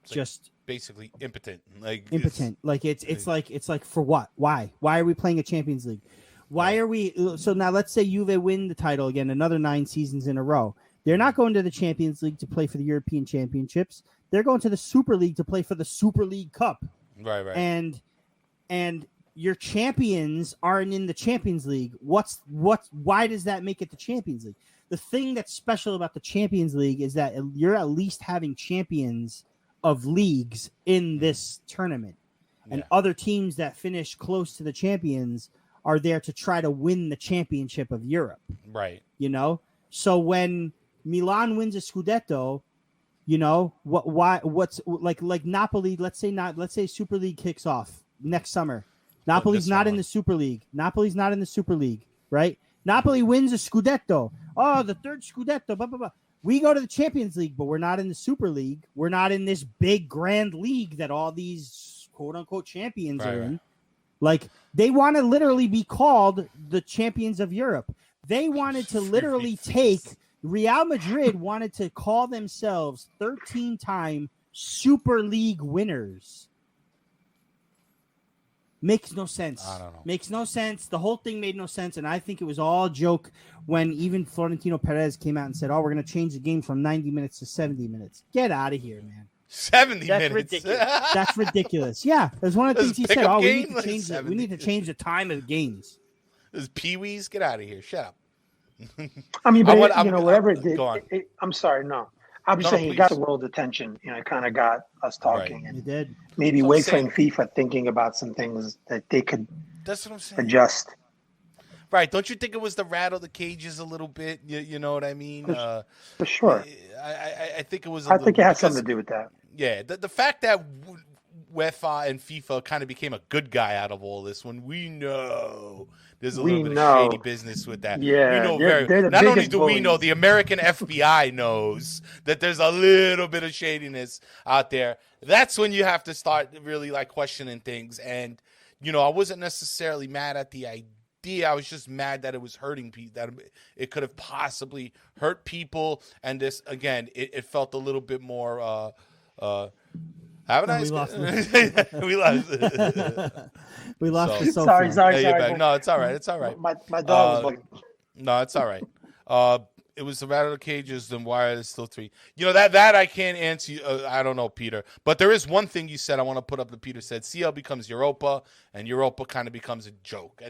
just basically impotent. It's like for what? Why are we playing a Champions League? Why are we? So now let's say Juve win the title again, another 9 seasons in a row. They're not going to the Champions League to play for the European Championships. They're going to the Super League to play for the Super League Cup. Right. And your champions aren't in the Champions League. Why does that make it the Champions League? The thing that's special about the Champions League is that you're at least having champions of leagues in this tournament. And other teams that finish close to the champions are there to try to win the championship of Europe. Right. So when Milan wins a Scudetto, what's like Napoli, let's say Super League kicks off next summer. Napoli's not in the Super League. Right? Napoli wins a Scudetto. Oh, the third Scudetto, blah, blah, blah. We go to the Champions League, but we're not in the Super League. We're not in this big grand league that all these quote-unquote champions are in. Like, they want to literally be called the champions of Europe. They wanted to literally Real Madrid wanted to call themselves 13-time Super League winners. Makes no sense. I don't know. Makes no sense. The whole thing made no sense, and I think it was all a joke when even Florentino Perez came out and said, we're going to change the game from 90 minutes to 70 minutes. Get out of here, man. 70 That's minutes. ridiculous. That's ridiculous. Yeah, that's one of the things he said. We need to change the time of games. This Pee-wees, get out of here. Shut up. I mean, but whatever it did, I'm sorry, no. I'm just saying please. It got the world attention. It kind of got us talking. Right. And it did. maybe UEFA and FIFA thinking about some things that they could That's what I'm saying. adjust. Right. Don't you think it was to rattle the cages a little bit? You know what I mean? For sure. I think it was I think it has something to do with that. Yeah. The fact that UEFA and FIFA kind of became a good guy out of all this when we know there's a little bit of shady business with that. Yeah, we know not only do we know, the American FBI knows that there's a little bit of shadiness out there. That's when you have to start really questioning things. And, I wasn't necessarily mad at the idea. I was just mad that it was hurting people, that it could have possibly hurt people. And this, again, it felt a little bit more, have a nice we lost we lost the Sorry. No, it's all right. It's all right. My dog was no, it's all right. It was the rattle of the cages, then why are there still 3? That I can't answer you. I don't know, Peter. But there is one thing you said I want to put up that Peter said. CL becomes Europa, and Europa kind of becomes a joke.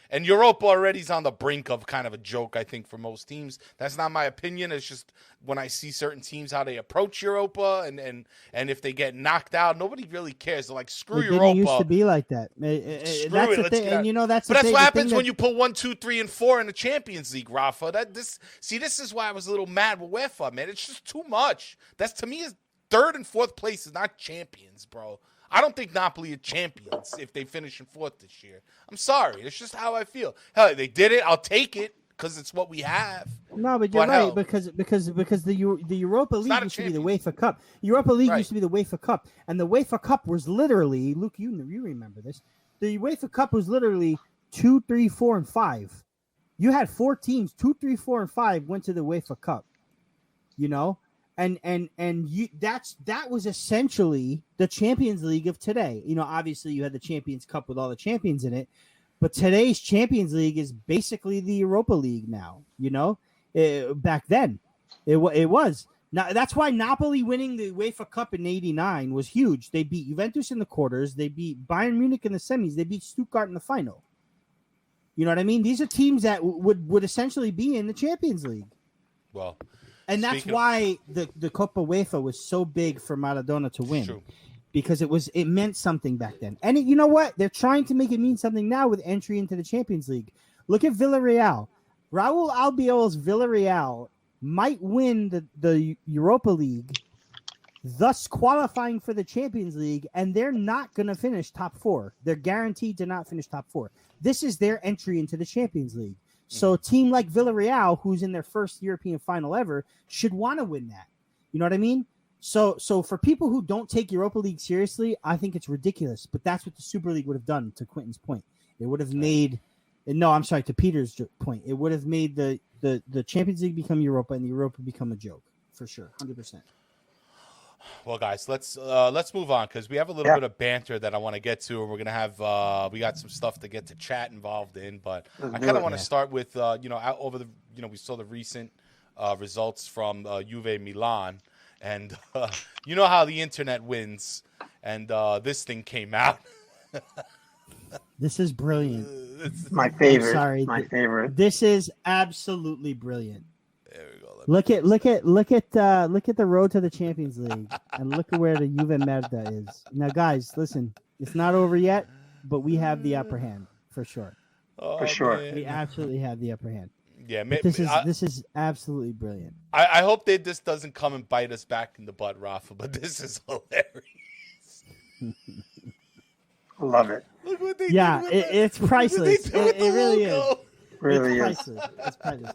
And Europa already is on the brink of kind of a joke, I think, for most teams. That's not my opinion. It's just when I see certain teams, how they approach Europa, and if they get knocked out, nobody really cares. They're like, screw Europa. It used to be like that. That's the thing. And that's what happens when you put 1, 2, 3, and 4 in the Champions League, Rafa. This is why I was a little mad with UEFA, man. It's just too much. That's, to me, is 3rd and 4th place is not champions, bro. I don't think Napoli are champions if they finish in 4th this year. I'm sorry. It's just how I feel. Hell, they did it. I'll take it because it's what we have. No, but you're right, because the Europa League used to be the UEFA Cup. Europa League used to be the UEFA Cup, and the UEFA Cup was literally, Luke, you remember this. The UEFA Cup was literally 2, 3, 4, and 5. You had 4 teams, 2, 3, 4, and 5 went to the UEFA Cup. And that was essentially the Champions League of today. Obviously you had the Champions Cup with all the champions in it, but today's Champions League is basically the Europa League now. Back then it was. Now that's why Napoli winning the UEFA Cup in '89 was huge. They beat Juventus in the quarters. They beat Bayern Munich in the semis. They beat Stuttgart in the final. You know what I mean? These are teams that would essentially be in the Champions League. Well. And that's why the Copa UEFA was so big for Maradona to win, because it meant something back then. And you know what? They're trying to make it mean something now with entry into the Champions League. Look at Villarreal. Raúl Albiol's Villarreal might win the Europa League, thus qualifying for the Champions League, and they're not going to finish top 4. They're guaranteed to not finish top 4. This is their entry into the Champions League. So a team like Villarreal, who's in their first European final ever, should want to win that. You know what I mean? So for people who don't take Europa League seriously, I think it's ridiculous. But that's what the Super League would have done, to Quentin's point. It would have made to Peter's point. It would have made the Champions League become Europa and the Europa become a joke for sure, 100%. Well, guys, let's move on because we have a little bit of banter that I want to get to, and we're gonna have we got some stuff to get to chat involved in. But I kind of want to start with out over the we saw the recent results from Juve Milan, and you know how the internet wins, and this thing came out. This is brilliant. My favorite. Sorry, my favorite. This is absolutely brilliant. There we go. Look at the road to the Champions League, and look at where the Juve Merda is. Now, guys, listen, it's not over yet, but we have the upper hand for sure. For sure, man. We absolutely have the upper hand. Yeah, this is absolutely brilliant. I hope that this doesn't come and bite us back in the butt, Rafa, but this is hilarious. I love it. Look what they Yeah, did with it's priceless. It really is. Really it's is. priceless. It's priceless.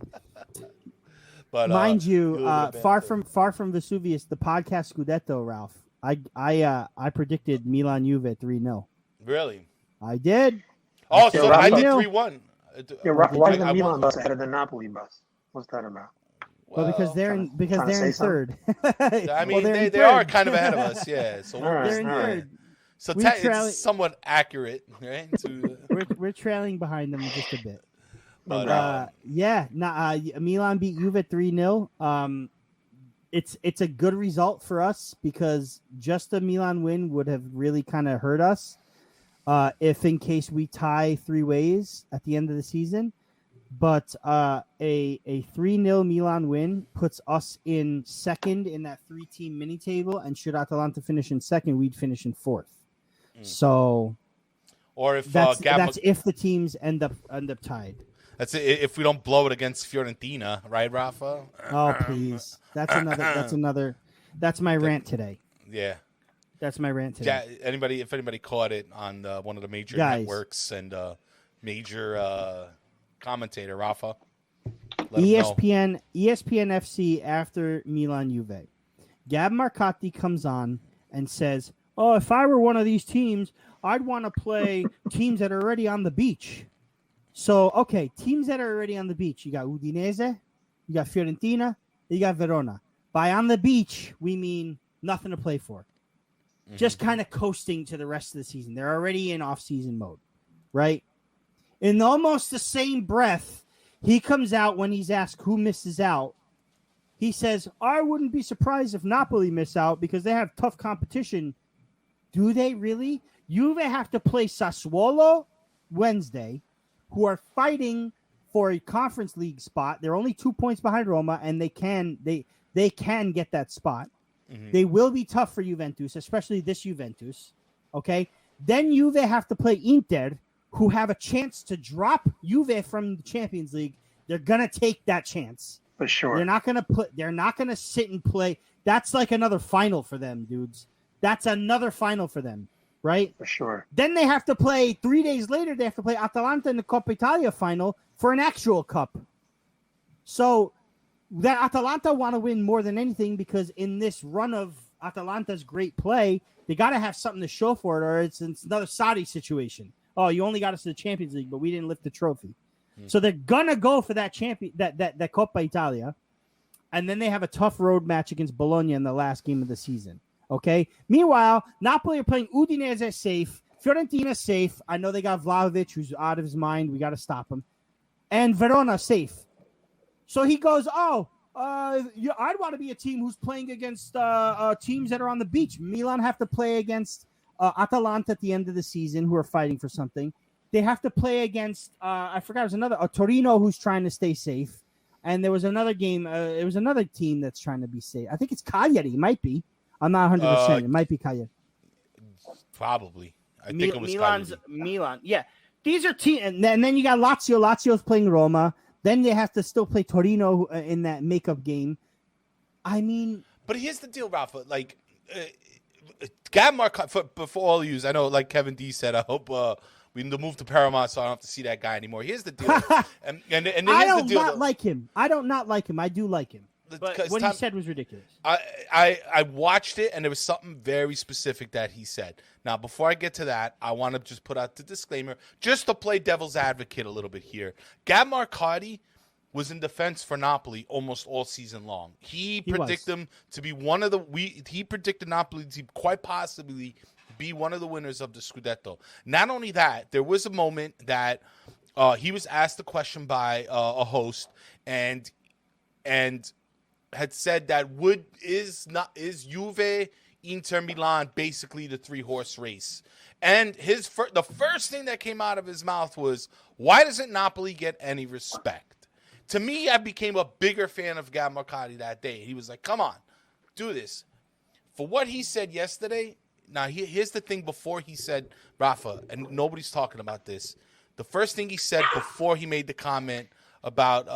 But mind you, far from Vesuvius, the podcast Scudetto, Ralph. I predicted Milan Juve 3-0. Really? I did. Oh, so Yeah, I did Rafa. 3-1. Yeah, why is the Milan bus ahead of the Napoli bus? What's that about? Well, because they're in third. I mean, they're they are kind of ahead of us, yeah. So they're in third. So it's somewhat accurate, right? We're trailing behind them just a bit. But Milan beat Juve 3-0. It's a good result for us because just a Milan win would have really kind of hurt us if in case we tie 3 ways at the end of the season. But a 3-0 Milan win puts us in second in that 3-team mini table, and should Atalanta finish in second, we'd finish in fourth. So, or if that's if the teams end up tied. That's it, if we don't blow it against Fiorentina, right, Rafa? Oh, please. That's another. That's my rant today. Yeah. That's my rant today. Yeah. If anybody caught it on one of the major networks and major commentator, Rafa. ESPN FC after Milan Juve. Gab Marcotti comes on and says, "Oh, if I were one of these teams, I'd want to play teams that are already on the beach." So, okay, teams that are already on the beach. You got Udinese, you got Fiorentina, you got Verona. By on the beach, we mean nothing to play for. Mm-hmm. Just kind of coasting to the rest of the season. They're already in off-season mode, right? In almost the same breath, he comes out when he's asked who misses out. He says, I wouldn't be surprised if Napoli miss out because they have tough competition. Do they really? Juve have to play Sassuolo Wednesday, who are fighting for a Conference League spot. They're only 2 points behind Roma, and they can get that spot. Mm-hmm. They will be tough for Juventus, especially this Juventus. Okay? Then Juve have to play Inter, who have a chance to drop Juve from the Champions League. They're gonna take that chance. For sure. They're not gonna sit and play. That's like another final for them, dudes. That's another final for them. Right? For sure. Then they have to play 3 days later. They have to play Atalanta in the Coppa Italia final for an actual cup. So that Atalanta want to win more than anything because in this run of Atalanta's great play, they got to have something to show for it, or it's another Saudi situation. Oh, you only got us to the Champions League, but we didn't lift the trophy. So they're gonna go for that that Coppa Italia, and then they have a tough road match against Bologna in the last game of the season. Okay. Meanwhile, Napoli are playing Udinese safe. Fiorentina safe. I know they got Vlahovic, who's out of his mind. We got to stop him. And Verona safe. So he goes, I'd want to be a team who's playing against teams that are on the beach. Milan have to play against Atalanta at the end of the season, who are fighting for something. They have to play against, I forgot, it was another, Torino, who's trying to stay safe. And there was another game. It was another team that's trying to be safe. I think it's Cagliari. It might be. I'm not 100%. It might be Cagliari. Probably. I think it was Milan. Yeah. These are teams. And then you got Lazio. Lazio's playing Roma. Then they have to still play Torino in that makeup game. I mean. But here's the deal, Rafa. Like, Gab Marcotti, for all yous, I know, like Kevin D said, I hope We need to move to Paramount so I don't have to see that guy anymore. Here's the deal. and here's I the don't deal, not like him. I don't not like him. I do like him. But what he said was ridiculous. I watched it, and there was something very specific that he said. Now, before I get to that, I want to just put out the disclaimer, just to play devil's advocate a little bit here. Gab Marcotti was in defense for Napoli almost all season long. He predicted them to be one of the he predicted Napoli to quite possibly be one of the winners of the Scudetto. Not only that, there was a moment that he was asked a question by a host, and had said that is Juve, Inter, Milan basically the 3-horse race? And the first thing that came out of his mouth was, why doesn't Napoli get any respect? To me, I became a bigger fan of Gab Marcotti that day. He was like, come on, do this. For what he said yesterday, now here's the thing before he said, Rafa, and nobody's talking about this. The first thing he said before he made the comment about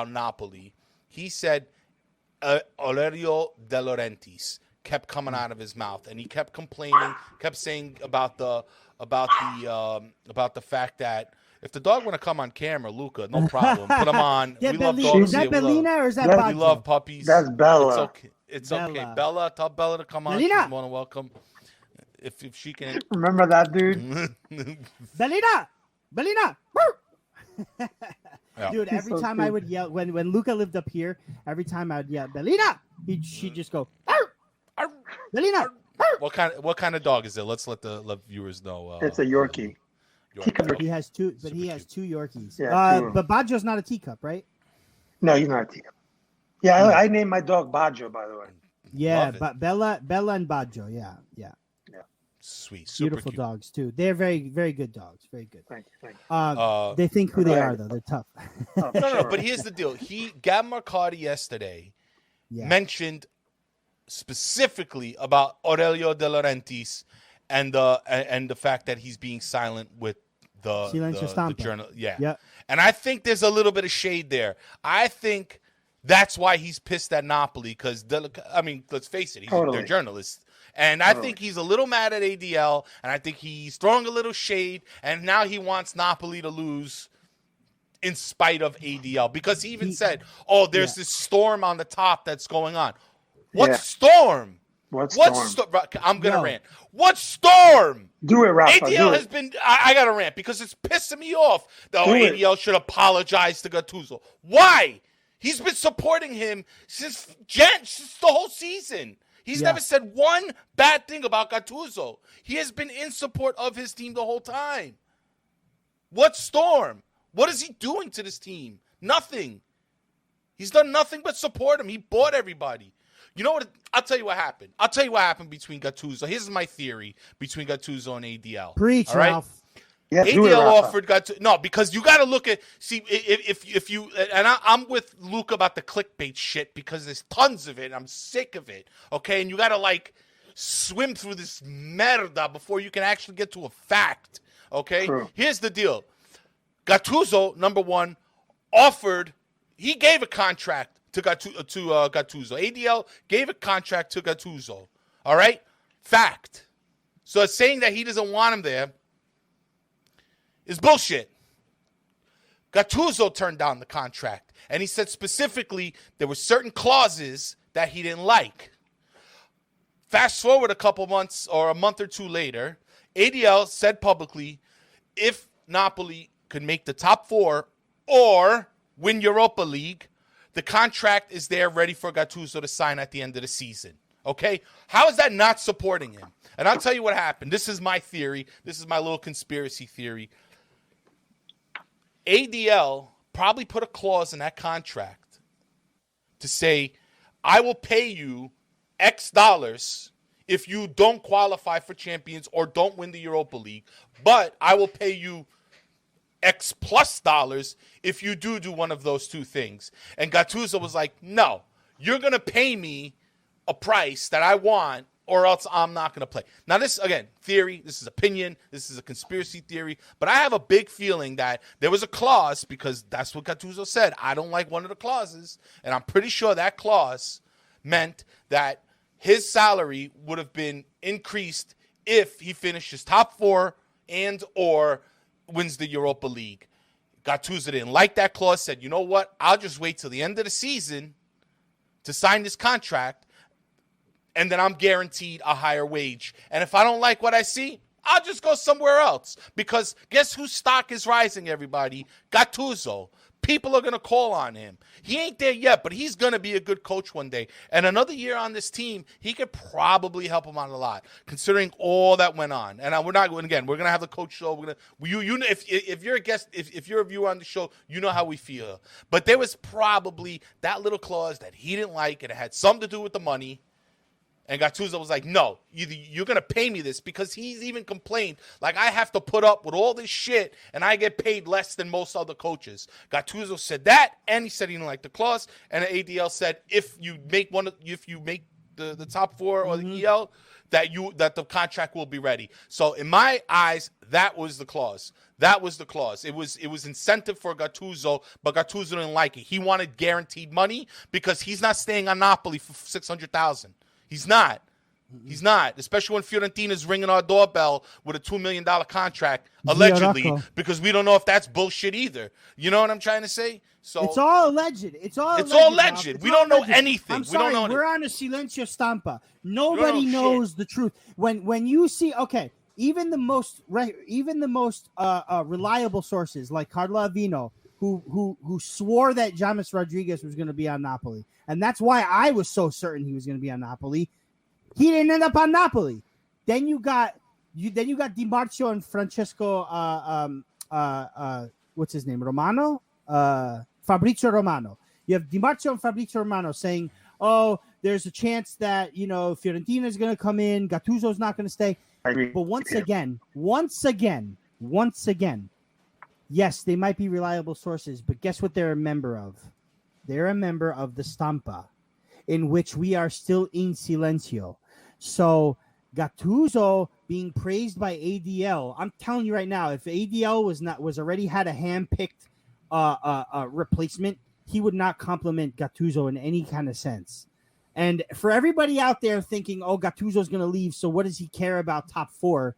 Napoli, he said, Olerio De Laurentiis kept coming out of his mouth, and he kept complaining, kept saying about the fact that if the dog want to come on camera, Luca, no problem, put him on. Yeah, we love dogs. Is that Bellina or is that Baggio? We love puppies. That's Bella. It's okay. It's okay. Bella, tell Bella to come on. Bellina. She's more than welcome. If she can. Remember that, dude? Bellina. Yeah. Dude, every time I would yell, when Luca lived up here, every time I would yell, Bellina, she'd just go, Arr! Arr! Bellina. Arr! What kind of dog is it? Let's let the viewers know. It's a Yorkie. He has two Yorkies. Yeah, but Baggio's not a teacup, right? No, he's not a teacup. Yeah, I named my dog Baggio, by the way. Yeah, but Bella and Baggio, yeah. Sweet, super beautiful cute dogs too. They're very, very good dogs. Very good. Thank you. They think who they are, though. They're tough. No. But here's the deal. Gab Marcotti yesterday mentioned specifically about Aurelio De Laurentiis and the fact that he's being silent with the journal. Yeah. And I think there's a little bit of shade there. I think that's why he's pissed at Napoli because, let's face it, they're journalists. And I think he's a little mad at ADL, and I think he's throwing a little shade, and now he wants Napoli to lose in spite of ADL. Because he even said, there's this storm on the top that's going on. What storm? What storm? I'm going to rant. What storm? Do it, Rafa. ADL has been – I got to rant because it's pissing me off. ADL should apologize to Gattuso. Why? He's been supporting him since the whole season. He's never said one bad thing about Gattuso. He has been in support of his team the whole time. What storm? What is he doing to this team? Nothing. He's done nothing but support him. He bought everybody. You know what? I'll tell you what happened. I'll tell you what happened between Gattuso. Here's my theory between Gattuso and ADL. Preach, all right? Ralph. Yes, ADL offered Gattuso. No, because you got to look at if you and I'm with Luca about the clickbait shit because there's tons of it. I'm sick of it. Okay, and you got to swim through this merda before you can actually get to a fact. Okay, Here's the deal. Gattuso, number one, he gave a contract to Gattuso. ADL gave a contract to Gattuso. All right, fact. So it's saying that he doesn't want him there is bullshit. Gattuso turned down the contract, and he said specifically there were certain clauses that he didn't like. Fast forward a couple months or a month or two later, ADL said publicly if Napoli could make the top 4 or win Europa League, the contract is there ready for Gattuso to sign at the end of the season. Okay? How is that not supporting him? And I'll tell you what happened. This is my theory. This is my little conspiracy theory. ADL probably put a clause in that contract to say, I will pay you X dollars if you don't qualify for Champions or don't win the Europa League, but I will pay you X plus dollars if you do one of those two things. And Gattuso was like, no, you're going to pay me a price that I want or else I'm not going to play. Now, this, again, theory, this is opinion, this is a conspiracy theory, but I have a big feeling that there was a clause, because that's what Gattuso said. I don't like one of the clauses, and I'm pretty sure that clause meant that his salary would have been increased if he finishes top 4 and or wins the Europa League. Gattuso didn't like that clause, said, you know what, I'll just wait till the end of the season to sign this contract, and then I'm guaranteed a higher wage. And if I don't like what I see, I'll just go somewhere else. Because guess whose stock is rising, everybody? Gattuso. People are going to call on him. He ain't there yet, but he's going to be a good coach one day. And another year on this team, he could probably help him out a lot, considering all that went on. And we're not going again. We're going to have the coach show. We're going to, if you're a guest, if you're a viewer on the show, you know how we feel. But there was probably that little clause that he didn't like, and it had something to do with the money. And Gattuso was like, no, you're going to pay me this, because he's even complained, like, I have to put up with all this shit and I get paid less than most other coaches. Gattuso said that, and he said he didn't like the clause. And the ADL said if you make the top four or the EL, that the contract will be ready. So in my eyes, that was the clause. That was the clause. It was incentive for Gattuso, but Gattuso didn't like it. He wanted guaranteed money because he's not staying on Napoli for $600,000. He's not. He's not, especially when Fiorentina's ringing our doorbell with a $2 million contract, allegedly, because we don't know if that's bullshit either. You know what I'm trying to say? So it's all alleged. It's all alleged. We don't know anything. I'm sorry, we're on a silencio stampa. Nobody knows the truth. When you see, okay, even the most reliable sources like Carlo Avino, who swore that James Rodriguez was going to be on Napoli, and that's why I was so certain he was going to be on Napoli. He didn't end up on Napoli. Then you got Di Marzio and Francesco. What's his name? Romano. Fabrizio Romano. You have Di Marzio and Fabrizio Romano saying, "Oh, there's a chance that Fiorentina is going to come in. Gattuso's not going to stay." I agree. But once again, yes, they might be reliable sources, but guess what they're a member of? They're a member of the Stampa, in which we are still in silencio. So Gattuso being praised by ADL, I'm telling you right now, if ADL was already had a hand-picked replacement, he would not compliment Gattuso in any kind of sense. And for everybody out there thinking, oh, Gattuso's going to leave, so what does he care about top four?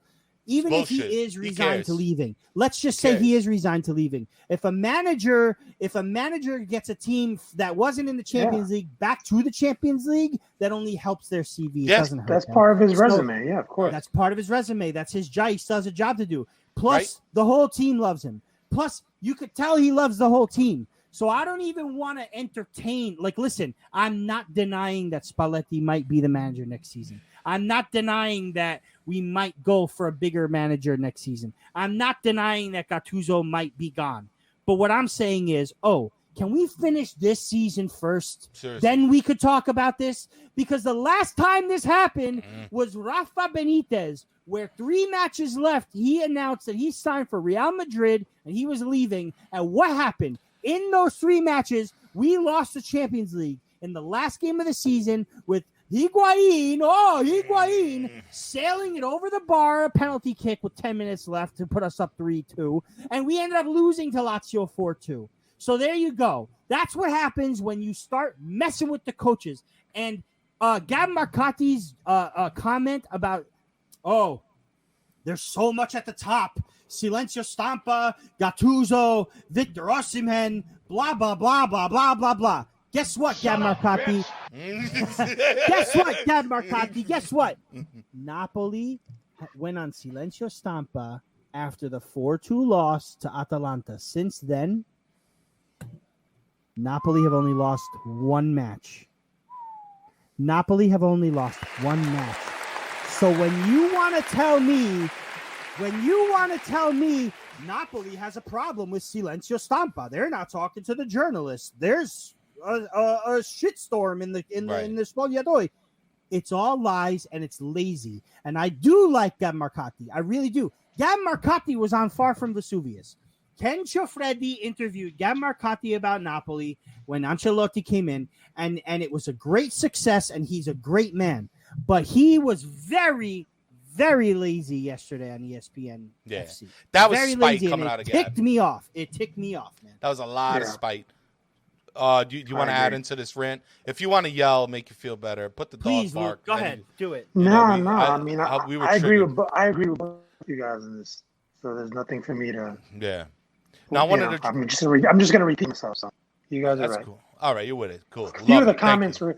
Even if he is resigned to leaving, let's just say he is resigned to leaving. If a manager gets a team that wasn't in the Champions League back to the Champions League, that only helps their CV. It doesn't hurt that's them. part of his resume. Yeah, of course. That's part of his resume. That's his job. He still has a job to do. Plus, the whole team loves him. Plus, you could tell he loves the whole team. So I don't even want to entertain. Like, listen, I'm not denying that Spalletti might be the manager next season. I'm not denying that we might go for a bigger manager next season. I'm not denying that Gattuso might be gone. But what I'm saying is, can we finish this season first? Seriously. Then we could talk about this. Because the last time this happened was Rafa Benitez, where 3 matches left, he announced that he signed for Real Madrid and he was leaving. And what happened? In those 3 matches, we lost the Champions League in the last game of the season with Higuain sailing it over the bar, a penalty kick with 10 minutes left to put us up 3-2, and we ended up losing to Lazio 4-2. So there you go. That's what happens when you start messing with the coaches. And Gab Marcotti's comment about, there's so much at the top. Silencio Stampa, Gattuso, Victor Osimhen, blah, blah, blah, blah, blah, blah, blah. Guess what, Gab Marcotti? Guess what? Napoli went on Silencio Stampa after the 4-2 loss to Atalanta. Since then, Napoli have only lost 1 match. So when you want to tell me Napoli has a problem with Silencio Stampa, they're not talking to the journalists. There's a shitstorm in the spogliatoi. It's all lies and it's lazy. And I do like Gab Marcotti. I really do. Gab Marcotti was on Far From Vesuvius. Ken Ciofreddi interviewed Gab Marcotti about Napoli when Ancelotti came in, and it was a great success, and he's a great man. But he was very, very lazy yesterday on ESPN FC. That was very spite lazy, coming out of Gab. It ticked me off, man. That was a lot of spite. Do you want to add into this rant? If you want to yell, make you feel better, put the Please, dog bark. Go ahead, do it. I agree with both you guys in this. So there's nothing for me to. Yeah. Now I wanted to. I'm just going to repeat myself. So you guys are right. Cool. All right, you're with it. Cool. A few of the comments were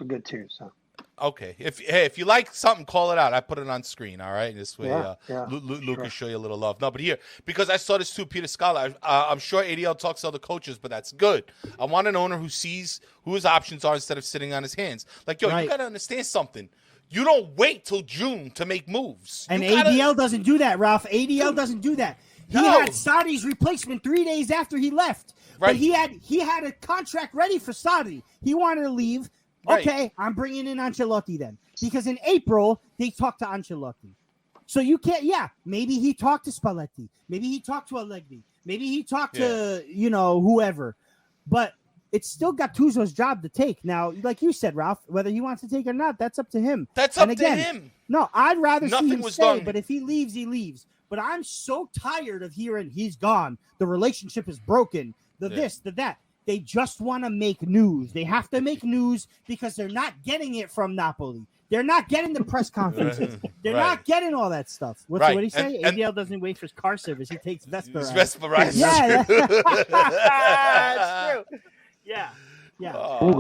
good too. So. Okay. If you like something, call it out. I put it on screen. All right. This way, Luca can show you a little love. No, but here, because I saw this too, Peter Scala. I'm sure ADL talks to other coaches, but that's good. I want an owner who sees who his options are instead of sitting on his hands. Like, yo, you got to understand something. You don't wait till June to make moves. And ADL doesn't do that, Ralph. ADL doesn't do that. He had Sadi's replacement 3 days after he left. Right. But he had a contract ready for Sadi. He wanted to leave. Right. Okay, I'm bringing in Ancelotti then. Because in April, they talked to Ancelotti. So you can't, maybe he talked to Spalletti. Maybe he talked to Allegri. Maybe he talked to, whoever. But it's still Gattuso's job to take. Now, like you said, Ralph, whether he wants to take or not, that's up to him. That's up to him. No, I'd rather see him stay, but if he leaves, he leaves. But I'm so tired of hearing he's gone. The relationship is broken. This, the that. They just want to make news. They have to make news because they're not getting it from Napoli. They're not getting the press conferences. They're not getting all that stuff. What do you say? ADL doesn't wait for car service. He takes Vespa. Yeah, that's true. Yeah.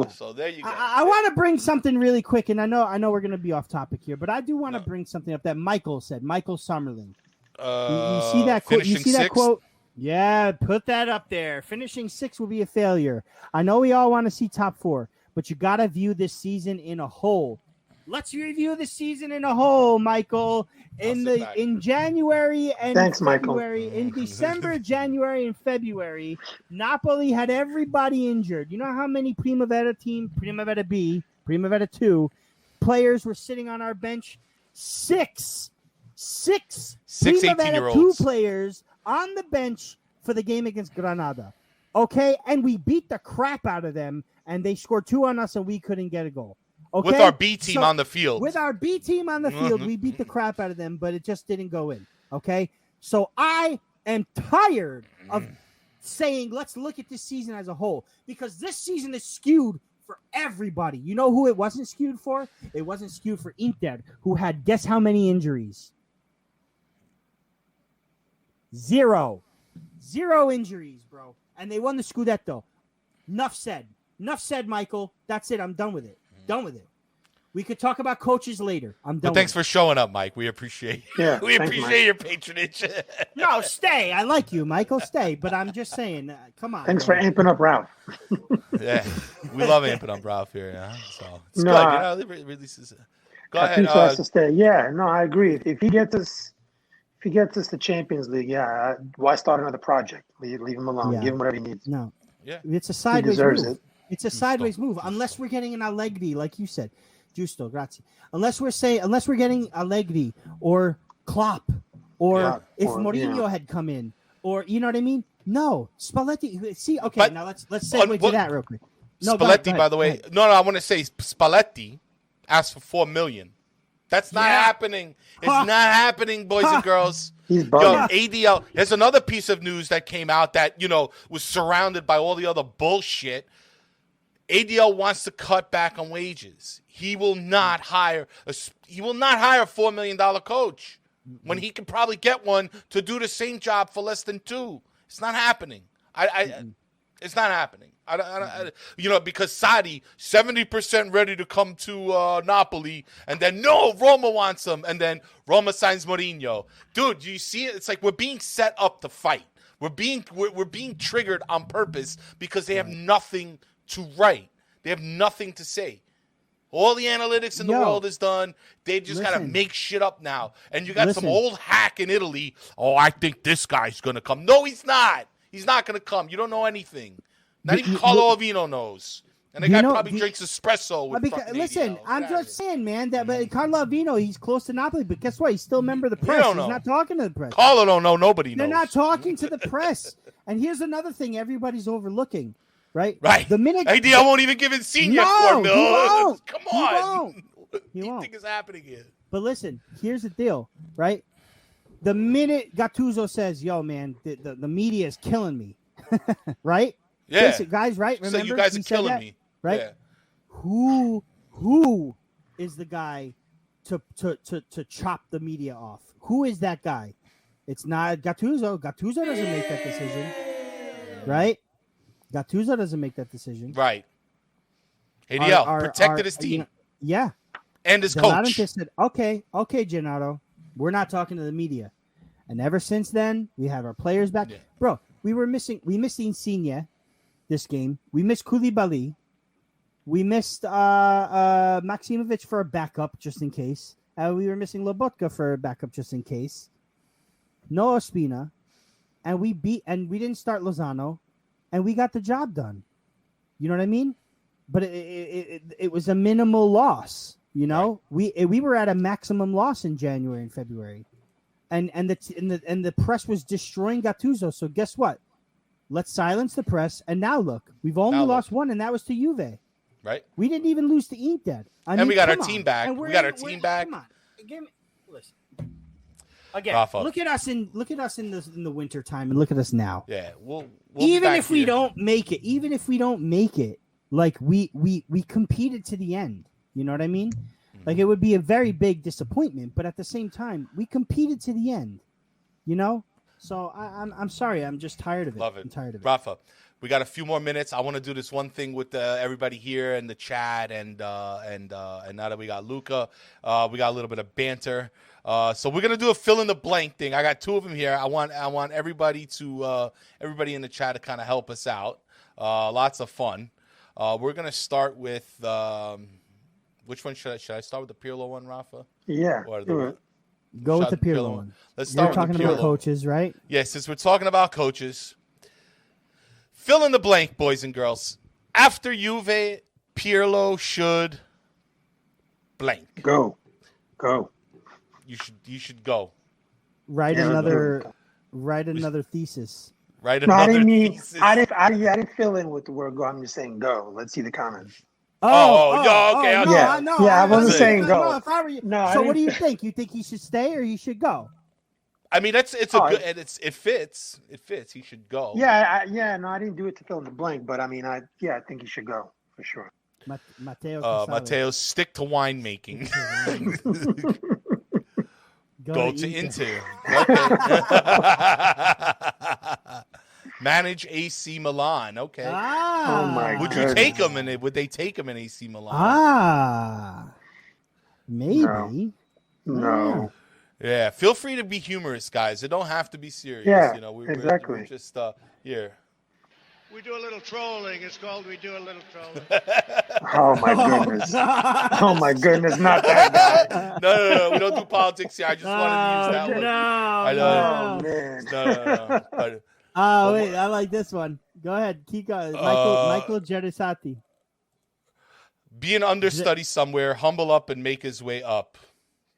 So there you go. I want to bring something really quick, and I know we're going to be off topic here, but I do want to bring something up that Michael said. Michael Summerlin. You see that quote? You see that quote? Yeah, put that up there. Finishing 6th will be a failure. I know we all want to see top 4, but you got to view this season in a whole. Let's review the season in a whole, Michael. In January and February, in December, January, and February, Napoli had everybody injured. You know how many Primavera team, Primavera B, Primavera 2 players were sitting on our bench? Six Primavera 2 players on the bench for the game against Granada. Okay, and we beat the crap out of them, and they scored 2 on us, and we couldn't get a goal. Okay? With our B team on the field. With our B team on the field, we beat the crap out of them, but it just didn't go in. Okay, so I am tired of saying, let's look at this season as a whole, because this season is skewed for everybody. You know who it wasn't skewed for? It wasn't skewed for Inter, who had guess how many injuries? 0 injuries, bro. And they won the Scudetto. Enough said, Michael. That's it. I'm done with it. We could talk about coaches later. I'm done. But thanks for showing up, Mike. We appreciate we appreciate your patronage. No, stay. I like you, Michael. Stay. But I'm just saying, come on. Thanks for amping up Ralph. Yeah, we love amping up Ralph here. Yeah, so it's good. It releases. Go ahead. Has to stay. Yeah, no, I agree. If he gets us to Champions League, why start another project? Leave him alone. Give him whatever he needs. No, it's a sideways move. It's a sideways move. Unless we're getting an Allegri, like you said, Giusto, grazie. Unless we're getting Allegri or Klopp, or if Mourinho had come in, or you know what I mean. No, Spalletti. See, okay, but, now let's segue to that real quick. No, Spalletti, go ahead, by the way. No, I want to say Spalletti asked for $4 million. That's not happening. It's not happening, boys and girls. He's bugging. ADL. There's another piece of news that came out that, was surrounded by all the other bullshit. ADL wants to cut back on wages. He will not hire a $4 million coach when he can probably get one to do the same job for less than $2 million. It's not happening. It's not happening. Because Sadi 70% ready to come to Napoli, and then Roma wants him, and then Roma signs Mourinho. Dude, do you see it? It's like we're being set up to fight. We're being triggered on purpose because they have nothing to write. They have nothing to say. All the analytics in the world is done. They just got to make shit up now. And you got some old hack in Italy. Oh, I think this guy's going to come. No, he's not. He's not going to come. You don't know anything. Not even Carlo Avino knows. And the guy probably drinks espresso with listen, I'm just saying, man, that Carlo Avino, he's close to Napoli, but guess what? He's still a member of the press. He's not talking to the press. Carlo don't know. Nobody knows. They're not talking to the press. And here's another thing everybody's overlooking. Right. The minute ADL won't even give Insigne $4 million. Come on. What do you think is happening here? But listen, here's the deal, right? The minute Gattuso says, "Yo, man, the media is killing me," right? Yeah, face it, guys. Right? Remember, so you guys are killing me, right? Yeah. Who is the guy to chop the media off? Who is that guy? It's not Gattuso. Gattuso doesn't make that decision, right? Gattuso doesn't make that decision, right? ADL protected his team, yeah, and his coach. Just said, okay, Gennaro, we're not talking to the media. And ever since then, we have our players back, bro. We missed Insigne this game. We missed Koulibaly. We missed Maximovic for a backup just in case. We were missing Lobotka for a backup just in case. No Ospina, and we didn't start Lozano, and we got the job done. You know what I mean? But it was a minimal loss. You know, right. we were at a maximum loss in January and February, and the press was destroying Gattuso. So guess what? Let's silence the press. And now look, we've only lost one, and that was to Juve. Right. We didn't even lose to Inter. And we got our team back. We got our team back. Come on, listen. Again, look at us in the winter time, and look at us now. Yeah, we'll even if we don't make it, like we competed to the end. You know what I mean? Mm-hmm. Like it would be a very big disappointment, but at the same time, we competed to the end. You know? So I'm sorry, I'm just tired of it. Love it. I'm tired of it. Rafa, we got a few more minutes. I want to do this one thing with everybody here in the chat, and now that we got Luca, we got a little bit of banter. So we're gonna do a fill in the blank thing. I got two of them here. I want everybody in the chat to kind of help us out. Lots of fun. We're gonna start with which one should I start with the Pirlo one, Rafa? Yeah. Go with the Pirlo one. Let's start. We're talking about coaches, right? Yes, since we're talking about coaches, fill in the blank, boys and girls. After Juve, Pirlo should blank. Go. You should go. Write another thesis. Write another thesis. I didn't fill in with the word go. I'm just saying go. Let's see the comments. Okay. I wasn't saying go. So what do you think? You think he should stay or he should go? I mean, it's good, and it fits. It fits. He should go. I didn't do it to fill in the blank, but I mean, I think he should go for sure. Matteo, stick to winemaking. Go to Inter. Okay. Manage AC Milan. Okay. Oh my! Would you take him in it? Would they take him in AC Milan? Maybe. No. Yeah. Feel free to be humorous, guys. It don't have to be serious. Yeah. We're just here. We do a little trolling. It's called We Do a Little Trolling. Oh my goodness! Oh my goodness! Not that guy. No. We don't do politics here. I just wanted to use that one. Oh man. No. Wait, I like this one. Go ahead, keep going. Michael Gerisati. Be an understudy somewhere, humble up, and make his way up.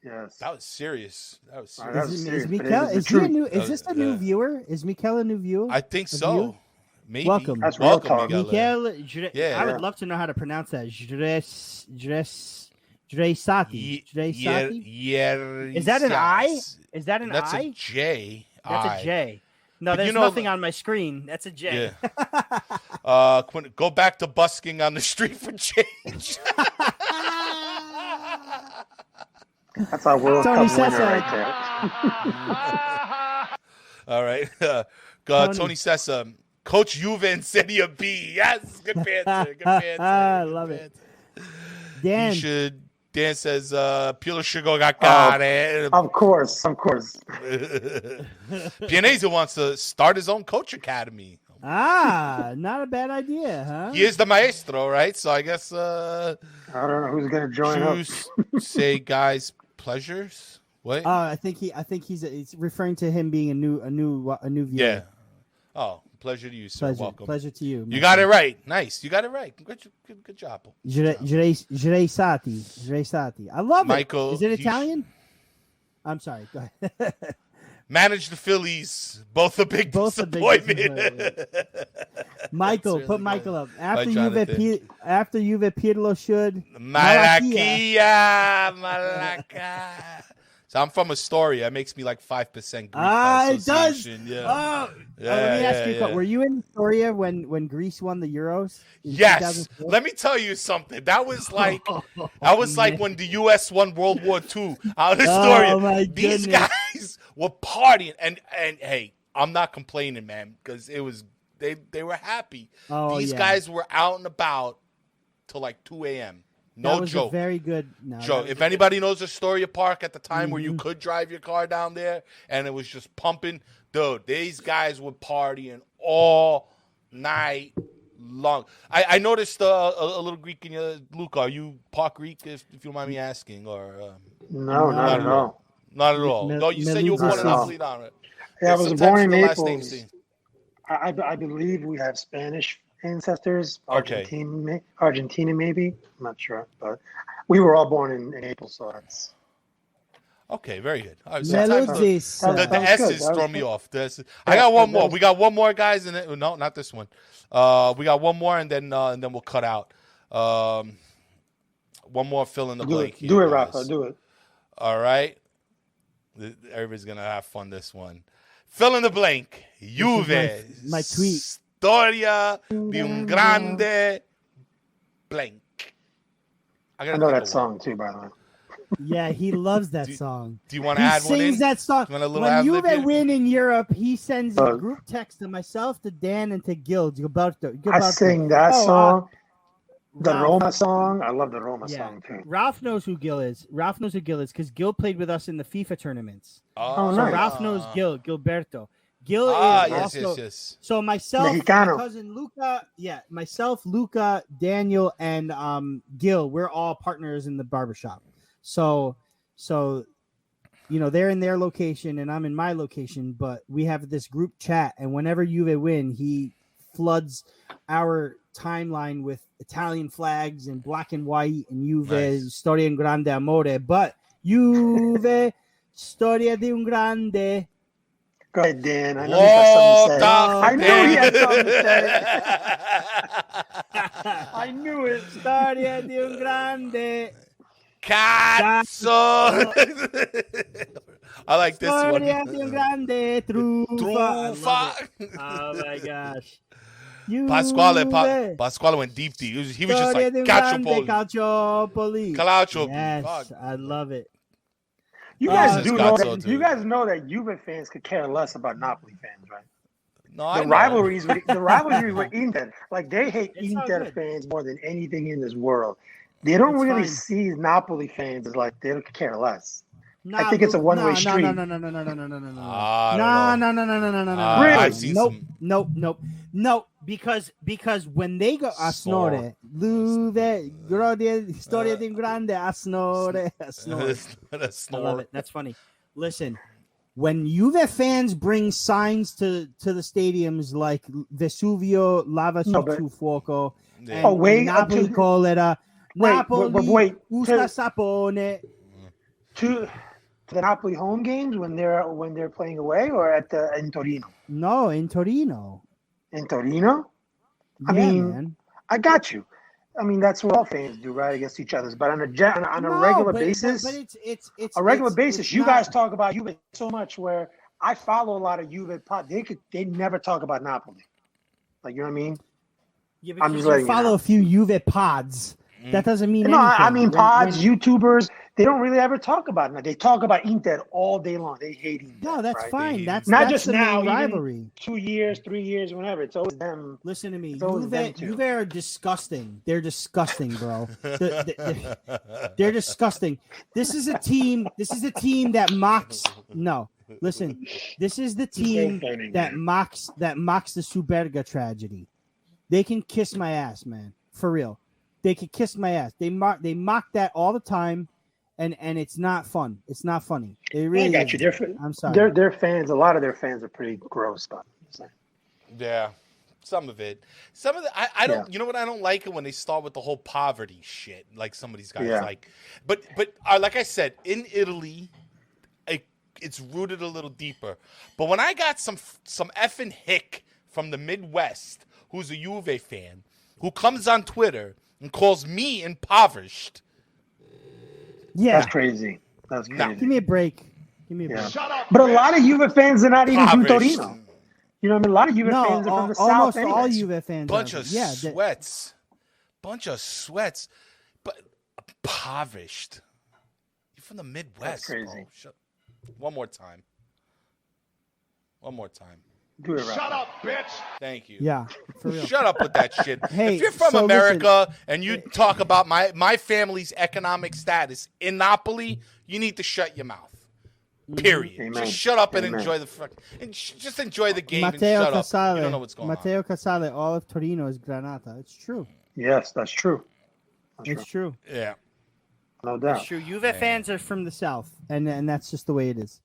Yes. That was serious. Is this a new viewer? Is Mikel a new viewer? I think so. Maybe. Welcome. That's real talk. Mikel, I would love to know how to pronounce that. Gerisati. Is that an I? Is that an That's I? a J. That's a J. No, there's nothing on my screen. That's a J. Yeah. Go back to busking on the street for change. That's our World Cup winner right there. All right. Tony Sessa. Coach Juve and Serie B. Yes. Good banter. I love it. Dan. Dan says, Pirlo should go Gaccare. Of course. Pianese wants to start his own coach academy. Not a bad idea, huh? He is the maestro, right? So I guess I don't know who's going to join up. Say, guys, pleasures. What? I think he's referring to him being a new viewer. Yeah. Oh, pleasure to you, sir. Welcome. Pleasure to you. You got it right. Nice. You got it right. Good job. Gerisati. I love Michael, it. Is it Italian? I'm sorry. Go ahead. Manage the Phillies. Both a big disappointment. Michael, put Michael up. After Juve, Pirlo should. Malakia. So I'm from Astoria. It makes me like 5% Greek. It does. Yeah. Let me ask you a question. Were you in Astoria when Greece won the Euros? Yes. Let me tell you something. That was like when the U.S. won World War II out of Astoria. Oh my These goodness. guys were partying, and hey, I'm not complaining, man, because it was they were happy. These guys were out and about till like 2 a.m. No that was joke. A very good joke. If anybody knows Astoria Park at the time where you could drive your car down there and it was just pumping, dude, these guys were partying all night long. I noticed a little Greek in your Luca. Are you part Greek, if you don't mind me asking? Or no, not at all. Not at all. No, you said you were born in Napoli, down it. Yeah, I was born in Naples. I believe we have Spanish ancestors. Argentina, maybe. I'm not sure, but we were all born in Naples, so that's okay. Very good. Right, Meluziis. The S's throw me off. I got one more. We got one more, guys, and no, not this one. We got one more, and then we'll cut out. One more fill in the blank. Do it, Rafa. Do it. All right. Everybody's gonna have fun this one. Fill in the blank. Juve. My tweet. Storia di un grande blank. I know that song too, by the way. Yeah, he loves that song. Do you want to add one in? He sings that song. When Juve win in Europe, he sends a group text to myself, to Dan, and to Gil. I sing that song. The Roma song. I love the Roma song too. Ralph knows who Gil is. Ralph knows who Gil is because Gil played with us in the FIFA tournaments. Oh, so nice. Ralph knows Gilberto. Gil is also. Yes. So myself, Mexicano. my cousin Luca, myself, Luca, Daniel, and Gil, we're all partners in the barbershop. So they're in their location and I'm in my location, but we have this group chat, and whenever Juve win, he floods our timeline with Italian flags and black and white and Juve Storia di un grande amore, but Juve Storia di un grande. Go ahead, Dan. I know you got something to say. I knew he had something to say. I knew it. Storia di un grande. Cazzo! I like this one. Storia di un grande truffa. Oh my gosh. Pasquale went deep. He was just like Calciopoli. Yes, God. I love it. You guys you guys know that Juve fans could care less about Napoli fans, right? No, the rivalry with Inter, like they hate Inter fans more than anything in this world. They don't really see Napoli fans as like they don't care less. I think it's a one-way street. No. I've seen No, because when they go Asnore, Juve, Storia di un grande Asnore. I love it. That's funny. Listen, when Juve fans bring signs to the stadiums like Vesuvio lava sul fuoco, and Napoli colera, Napoli usa sapone. To the Napoli home games when they're playing away, or in Torino? No, in Torino. In Torino? I mean, man. I got you. I mean, that's what all fans do, right, against each other. But on a regular basis, it's a regular basis. You guys talk about Juve so much. Where I follow a lot of Juve pod. They never talk about Napoli. Like, you know what I mean? Yeah, because I'm just you follow a few Juve pods. That doesn't mean anything. I mean pods, YouTubers. They don't really ever talk about it. They talk about Inter all day long. They hate Inter. No, that's fine. That's not that's just the now. Rivalry. 2 years, 3 years, whenever. It's always them. Listen to me. Juve are disgusting. They're disgusting, bro. They're disgusting. This is a team that mocks. No, listen. This is the team that mocks the Superga tragedy. They can kiss my ass, man. For real. They could kiss my ass. They mock that all the time, and it's not fun. It's not funny. It really. I got you. I'm sorry. Their fans. A lot of their fans are pretty gross about it. Yeah, some of it. Some of the I don't. Yeah. You know what? I don't like it when they start with the whole poverty shit. Like some of these guys like. But like I said, in Italy, it's rooted a little deeper. But when I got some effing hick from the Midwest who's a Juve fan who comes on Twitter and calls me impoverished. Yeah. That's crazy. That's crazy. Give me a break. Shut up. But a lot of Juve fans are not even from Torino. You know what I mean? A lot of Juve fans are from the South. Almost all Juve fans Bunch of sweats. But impoverished. You're from the Midwest. That's crazy. Bro. One more time. One more time. Do it right. Shut up, bitch. Thank you. Yeah, for real. Shut up with that shit. Hey, if you're from so America and you talk about my family's economic status in Napoli, you need to shut your mouth. Period. Amen. Just shut up and Amen. enjoy just enjoy the game Matteo and shut Casale, up. You don't know what's going Matteo Casale, all of Torino is Granata. It's true. Yes, that's true. It's true. on. Yeah. No It's doubt. true. Juve fans are from the south, and that's just the way it is.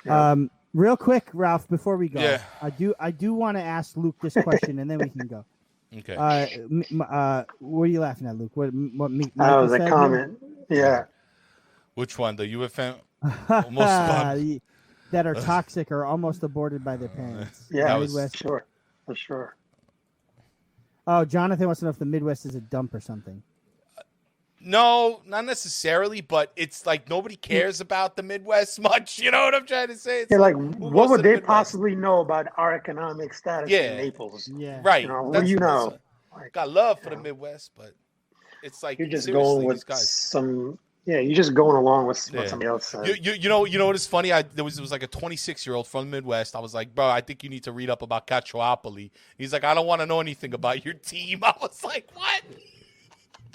Yeah. Real quick, Ralph, before we go, Yeah. I do want to ask Luke this question, and then we can go. Okay. What are you laughing at, Luke? What That was a comment. Yeah. Which one? The Juve fan? Almost that are toxic or almost aborted by their parents. Yeah, Midwest. sure. For sure. Oh, Jonathan wants to know if the Midwest is a dump or something. No, not necessarily, but it's like nobody cares about the Midwest much. You know what I'm trying to say? It's Yeah, like, who what goes would to the they Midwest? possibly know about our economic status Yeah. in Naples? Yeah. Right. You know, what do you know? Got love for the Midwest, but it's like You're just seriously, going with these guys. some. Yeah, you're just going along with what Yeah. somebody else said. You know what is funny? There was like a 26-year-old from the Midwest. I was like, bro, I think you need to read up about Calciopoli. He's like, I don't want to know anything about your team. I was like, what?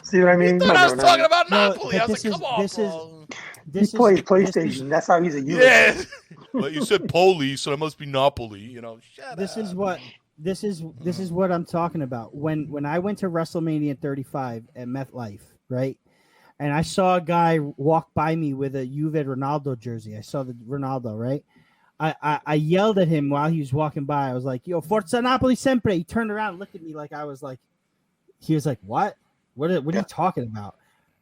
See what I mean? I thought I was talking about No, Napoli. but I was this like, is- come on, this bro. This He plays is- PlayStation. That's how he's a unit. Yeah. But you said Poli, so it must be Napoli. You know, shut This up. is what I'm talking about. When I went to WrestleMania 35 at MetLife, right? And I saw a guy walk by me with a Juve Ronaldo jersey. I saw the Ronaldo, right? I yelled at him while he was walking by. I was like, "Yo, Forza Napoli sempre." He turned around and looked at me like I was like, he was like, "What? What are you talking about?"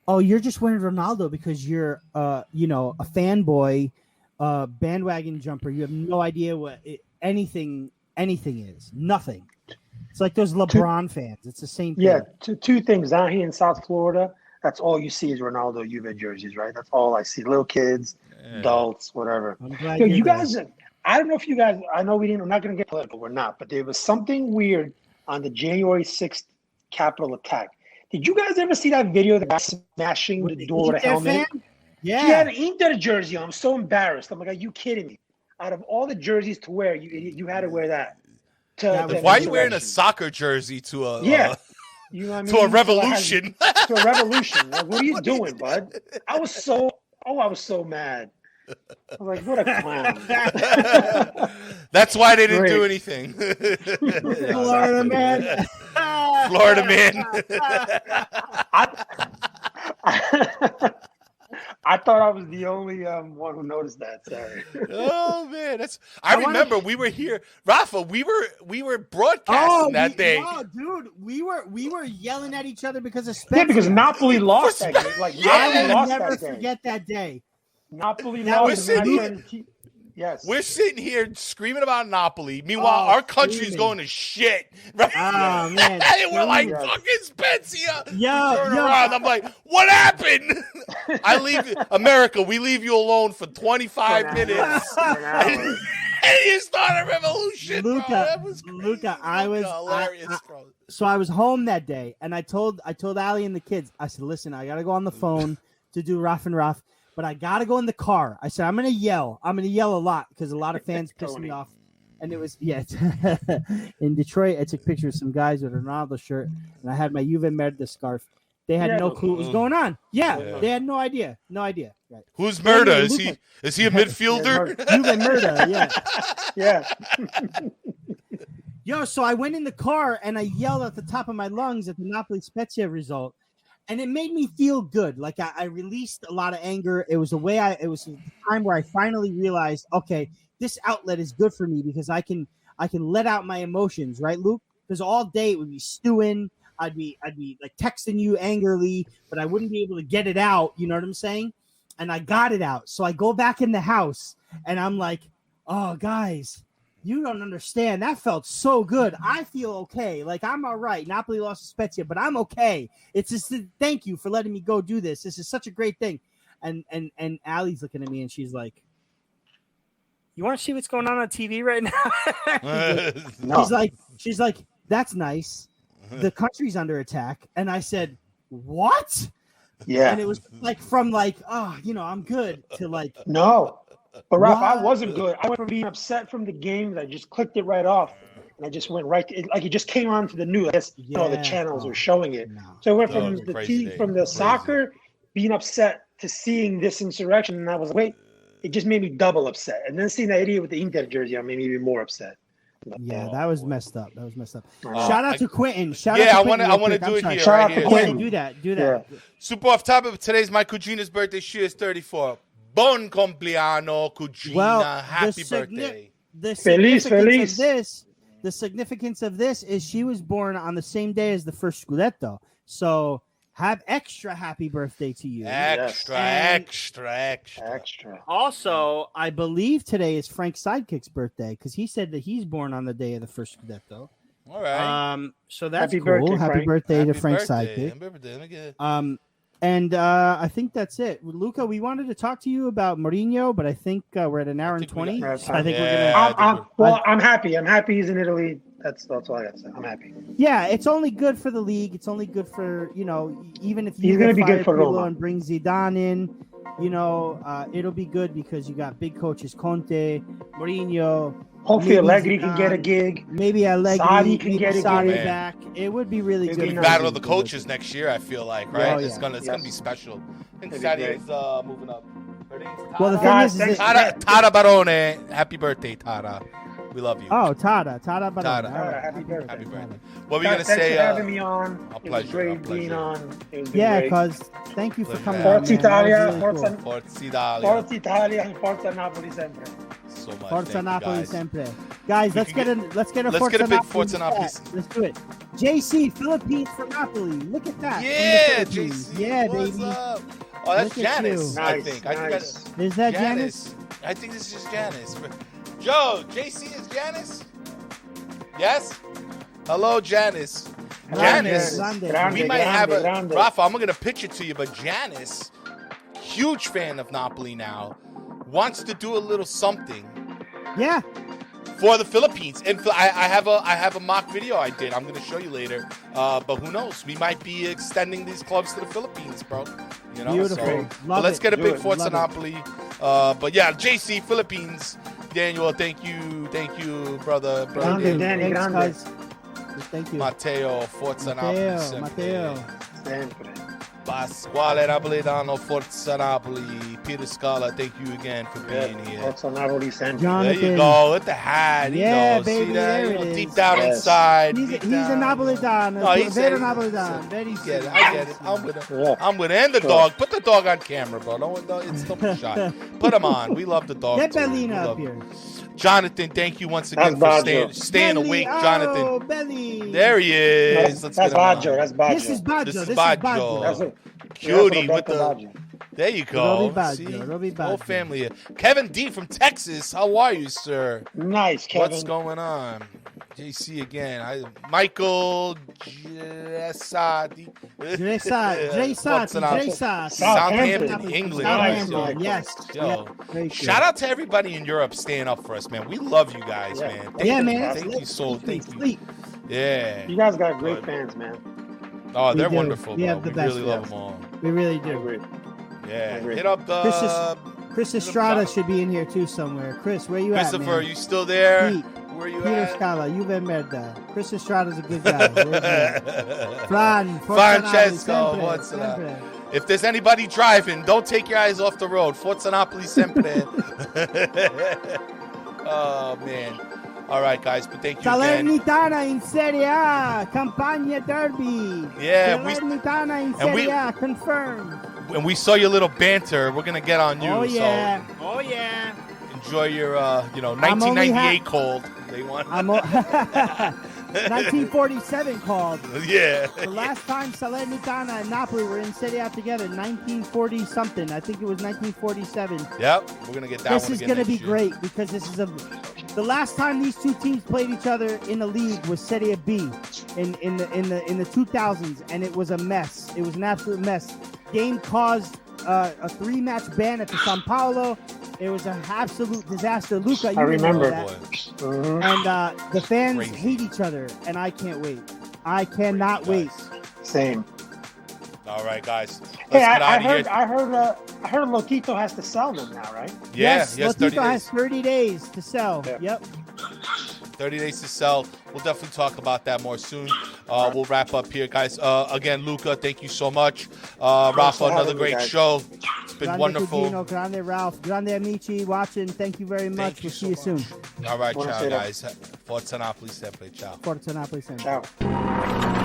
Oh, you're just wearing Ronaldo because you're a fanboy, bandwagon jumper. You have no idea what anything is. Nothing. It's like those LeBron fans. It's the same thing. Yeah, two things. Down here in South Florida, that's all you see is Ronaldo Juve jerseys, right? That's all I see. Little kids, adults, whatever. I'm glad Yo, you're you there. guys, I don't know if you guys, I know we're not going to get political. We're not. But there was something weird on the January 6th Capitol attack. Did you guys ever see that video of the guy smashing the door with a helmet? Yeah. He had an Inter jersey on. I'm so embarrassed. I'm like, are you kidding me? Out of all the jerseys to wear, you had to wear that. Why are you wearing a soccer jersey to a you know what I mean? to a revolution? To a revolution. Like, what are you doing, bud? I was so mad. I was like, what a clown. That's why they didn't do anything. Florida man. Florida man. I thought I was the only one who noticed that. Sorry. Oh man, I remember we were here, Rafa. We were broadcasting that day. Oh, dude, we were yelling at each other because of Spezia. Yeah, because Napoli lost that game. Like, I Napoli will lost never that day. forget that day. Napoli That lost. was Yes. We're sitting here screaming about Napoli. Meanwhile, our country's going to shit. Right? Oh man, And we're like, Yes. fucking Spezia. Yo, Turn around. I'm like, what happened? I leave America. We leave you alone for 25 minutes. And you start a revolution, Luca, bro. That was crazy. Luca, I was hilarious, bro. So I was home that day, and I told Ali and the kids, I said, listen, I gotta go on the phone to do Raff and Ralph, but I gotta go in the car. I said, I'm gonna yell a lot because a lot of fans pissed me off. And it was in Detroit. I took pictures of some guys with a Ronaldo shirt, and I had my Juve Merda scarf. They had no clue what was going on. Yeah, they had no idea. Right. Who's Merda? Is he a midfielder? Juve Merda, yeah. Yeah. Yo, so I went in the car and I yelled at the top of my lungs at the Napoli Spezia result, and it made me feel good. Like I released a lot of anger. It was it was a time where I finally realized, okay, this outlet is good for me because I can let out my emotions, right, Luke? Because all day it would be stewing. I'd be like texting you angrily, but I wouldn't be able to get it out. You know what I'm saying? And I got it out. So I go back in the house and I'm like, oh, guys, you don't understand. That felt so good. I feel okay. Like, I'm all right. Napoli lost to Spezia, but I'm okay. It's just thank you for letting me go do this. This is such a great thing. And Allie's looking at me and she's like, you want to see what's going on TV right now? She's like, that's nice. The country's under attack. And I said, what? Yeah. And it was like from like, oh, I'm good to like, No. But Ralph, I wasn't good. I went from being upset from the game that I just clicked it right off, and I just went right. Like it just came on to the news. I guess all the channels were showing it. No. So I went from the soccer, being upset to seeing this insurrection, and I was like, wait, it just made me double upset. And then seeing that idiot with the Inter jersey, I made me even more upset. Yeah, that was messed up. Shout out to Quentin. I want to do it here. Shout out to Quentin. Do that. Yeah. Super off topic. Today's my cugina's birthday. She is 34. Bon compleanno, cugina. Well, happy birthday. The significance of this is she was born on the same day as the first Scudetto. So have extra happy birthday to you. Extra. Also, I believe today is Frank Sidekick's birthday because he said that he's born on the day of the first Scudetto. All right. So that's happy cool. Birthday, happy birthday to Frank birthday. Sidekick. And I think that's it. Luca, we wanted to talk to you about Mourinho, but I think we're at an hour and 20. I think we're gonna. I'm happy. I'm happy he's in Italy. That's all I got to say. I'm happy. Yeah, it's only good for the league. It's only good for, even if he's going to be good for Roma and bring Zidane in, it'll be good because you got big coaches Conte, Mourinho. Hopefully Allegri can get a gig. Maybe Allegri can get a gig gig back. It would be really good. Battle of the coaches next year, I feel like, right? It's gonna be special. I think Sadia is moving up. Well, the thing is Tara Barone. Happy birthday, Tara. We love you. Oh, Tara Barone. Tara. Happy birthday. What were you gonna say? Thanks for having me on. A It was pleasure. great being on. Yeah, because thank you for coming on. Forza Italia, Forza Italia, and Forza Napoli sempre. So much. Forza Napoli sempre. Guys, let's get a big Forza Napoli. Let's do it. JC, Philippines for Napoli. Look at that. Yeah, JC. Yeah, what's baby. Up? Oh, that's Janice, I Nice, think. nice. Is that Janice? I think this is Janice. Joe, JC is Janice? Yes? Hello, Janice. Janice. We might have a... Rafa, I'm going to pitch it to you, but Janice, huge fan of Napoli now, wants to do a little something. Yeah. For the Philippines. And I have a mock video I did. I'm going to show you later. But who knows? We might be extending these clubs to the Philippines, bro. Beautiful. So, but let's get a big Forza Napoli. But yeah, JC, Philippines. Daniel, thank you, brother. Grande, Danny, grande. Thank you. Matteo, Forza Napoli. Matteo. Sempre. Pasquale Napolitano, Forza Napoli. Peter Scala, thank you again for being here. Forza Napoli sempre. Jonathan. There you go, with the hat. Yeah, baby. See that? there it is. Deep down inside. He's a Napolitano. No, he's Vero Napolitano. Very good. I get it. I'm with him. I'm with him. And the dog. Put the dog on camera, bro. Don't be shy. Put him on. We love the dog. Get Bellina up here. Jonathan, thank you once again for staying awake, Jonathan. Oh, Belly. There he is. That's Baggio. That's Baggio. This is Baggio. This is Baggio. Cutie with the... There you go. Whole family here. Kevin D from Texas. How are you, sir? Nice, Kevin. What's going on? JC again. Michael Dressati. Southampton, England. Yes. Yo. Shout out to everybody in Europe staying up for us, man. We love you guys, man. Thank you so. Thank you. Yeah. You guys got great fans, man. Oh, they're wonderful. We have the best. Really love them all. We really do. Yeah. Hit up the... Chris Estrada should be in here too somewhere. Chris, where you at, Christopher, you still there? Pete, where you Peter at? Scala, Juve merda. Chris Estrada's a good guy. Francesco, what's up? If there's anybody driving, don't take your eyes off the road. Forza Napoli sempre. Oh, man. All right, guys, but thank you Salernitana in Serie A, Campania Derby. Yeah, Salernitana in Serie A, confirmed. And we saw your little banter. We're gonna get on you. Oh yeah. So Oh yeah. enjoy your 1998 cold. They want 1947 called. Yeah. The last time Salernitana and Napoli were in Serie A together, 1940 something. I think it was 1947. Yep, we're gonna get that. This is gonna be great because this is the last time these two teams played each other in the league was Serie B in the 2000s, and it was a mess. It was an absolute mess. Game caused a 3-match ban at the São Paulo. It was an absolute disaster. Luca, you remember that. Mm-hmm. And the fans hate each other, and I can't wait. I cannot wait. Same. All right, guys. Hey, I heard Loquito has to sell them now, right? Yeah, yes, Loquito has 30 days to sell. Yeah. Yep. 30 days to sell. We'll definitely talk about that more soon. We'll wrap up here, guys. Again, Luca, thank you so much. Rafa, another great show. It's been wonderful. Cugino, grande Ralph, grande amici watching. Thank you very much. We'll see you soon. All right, ciao, guys. Forza Napoli sempre. Ciao. Forza Napoli sempre. Ciao.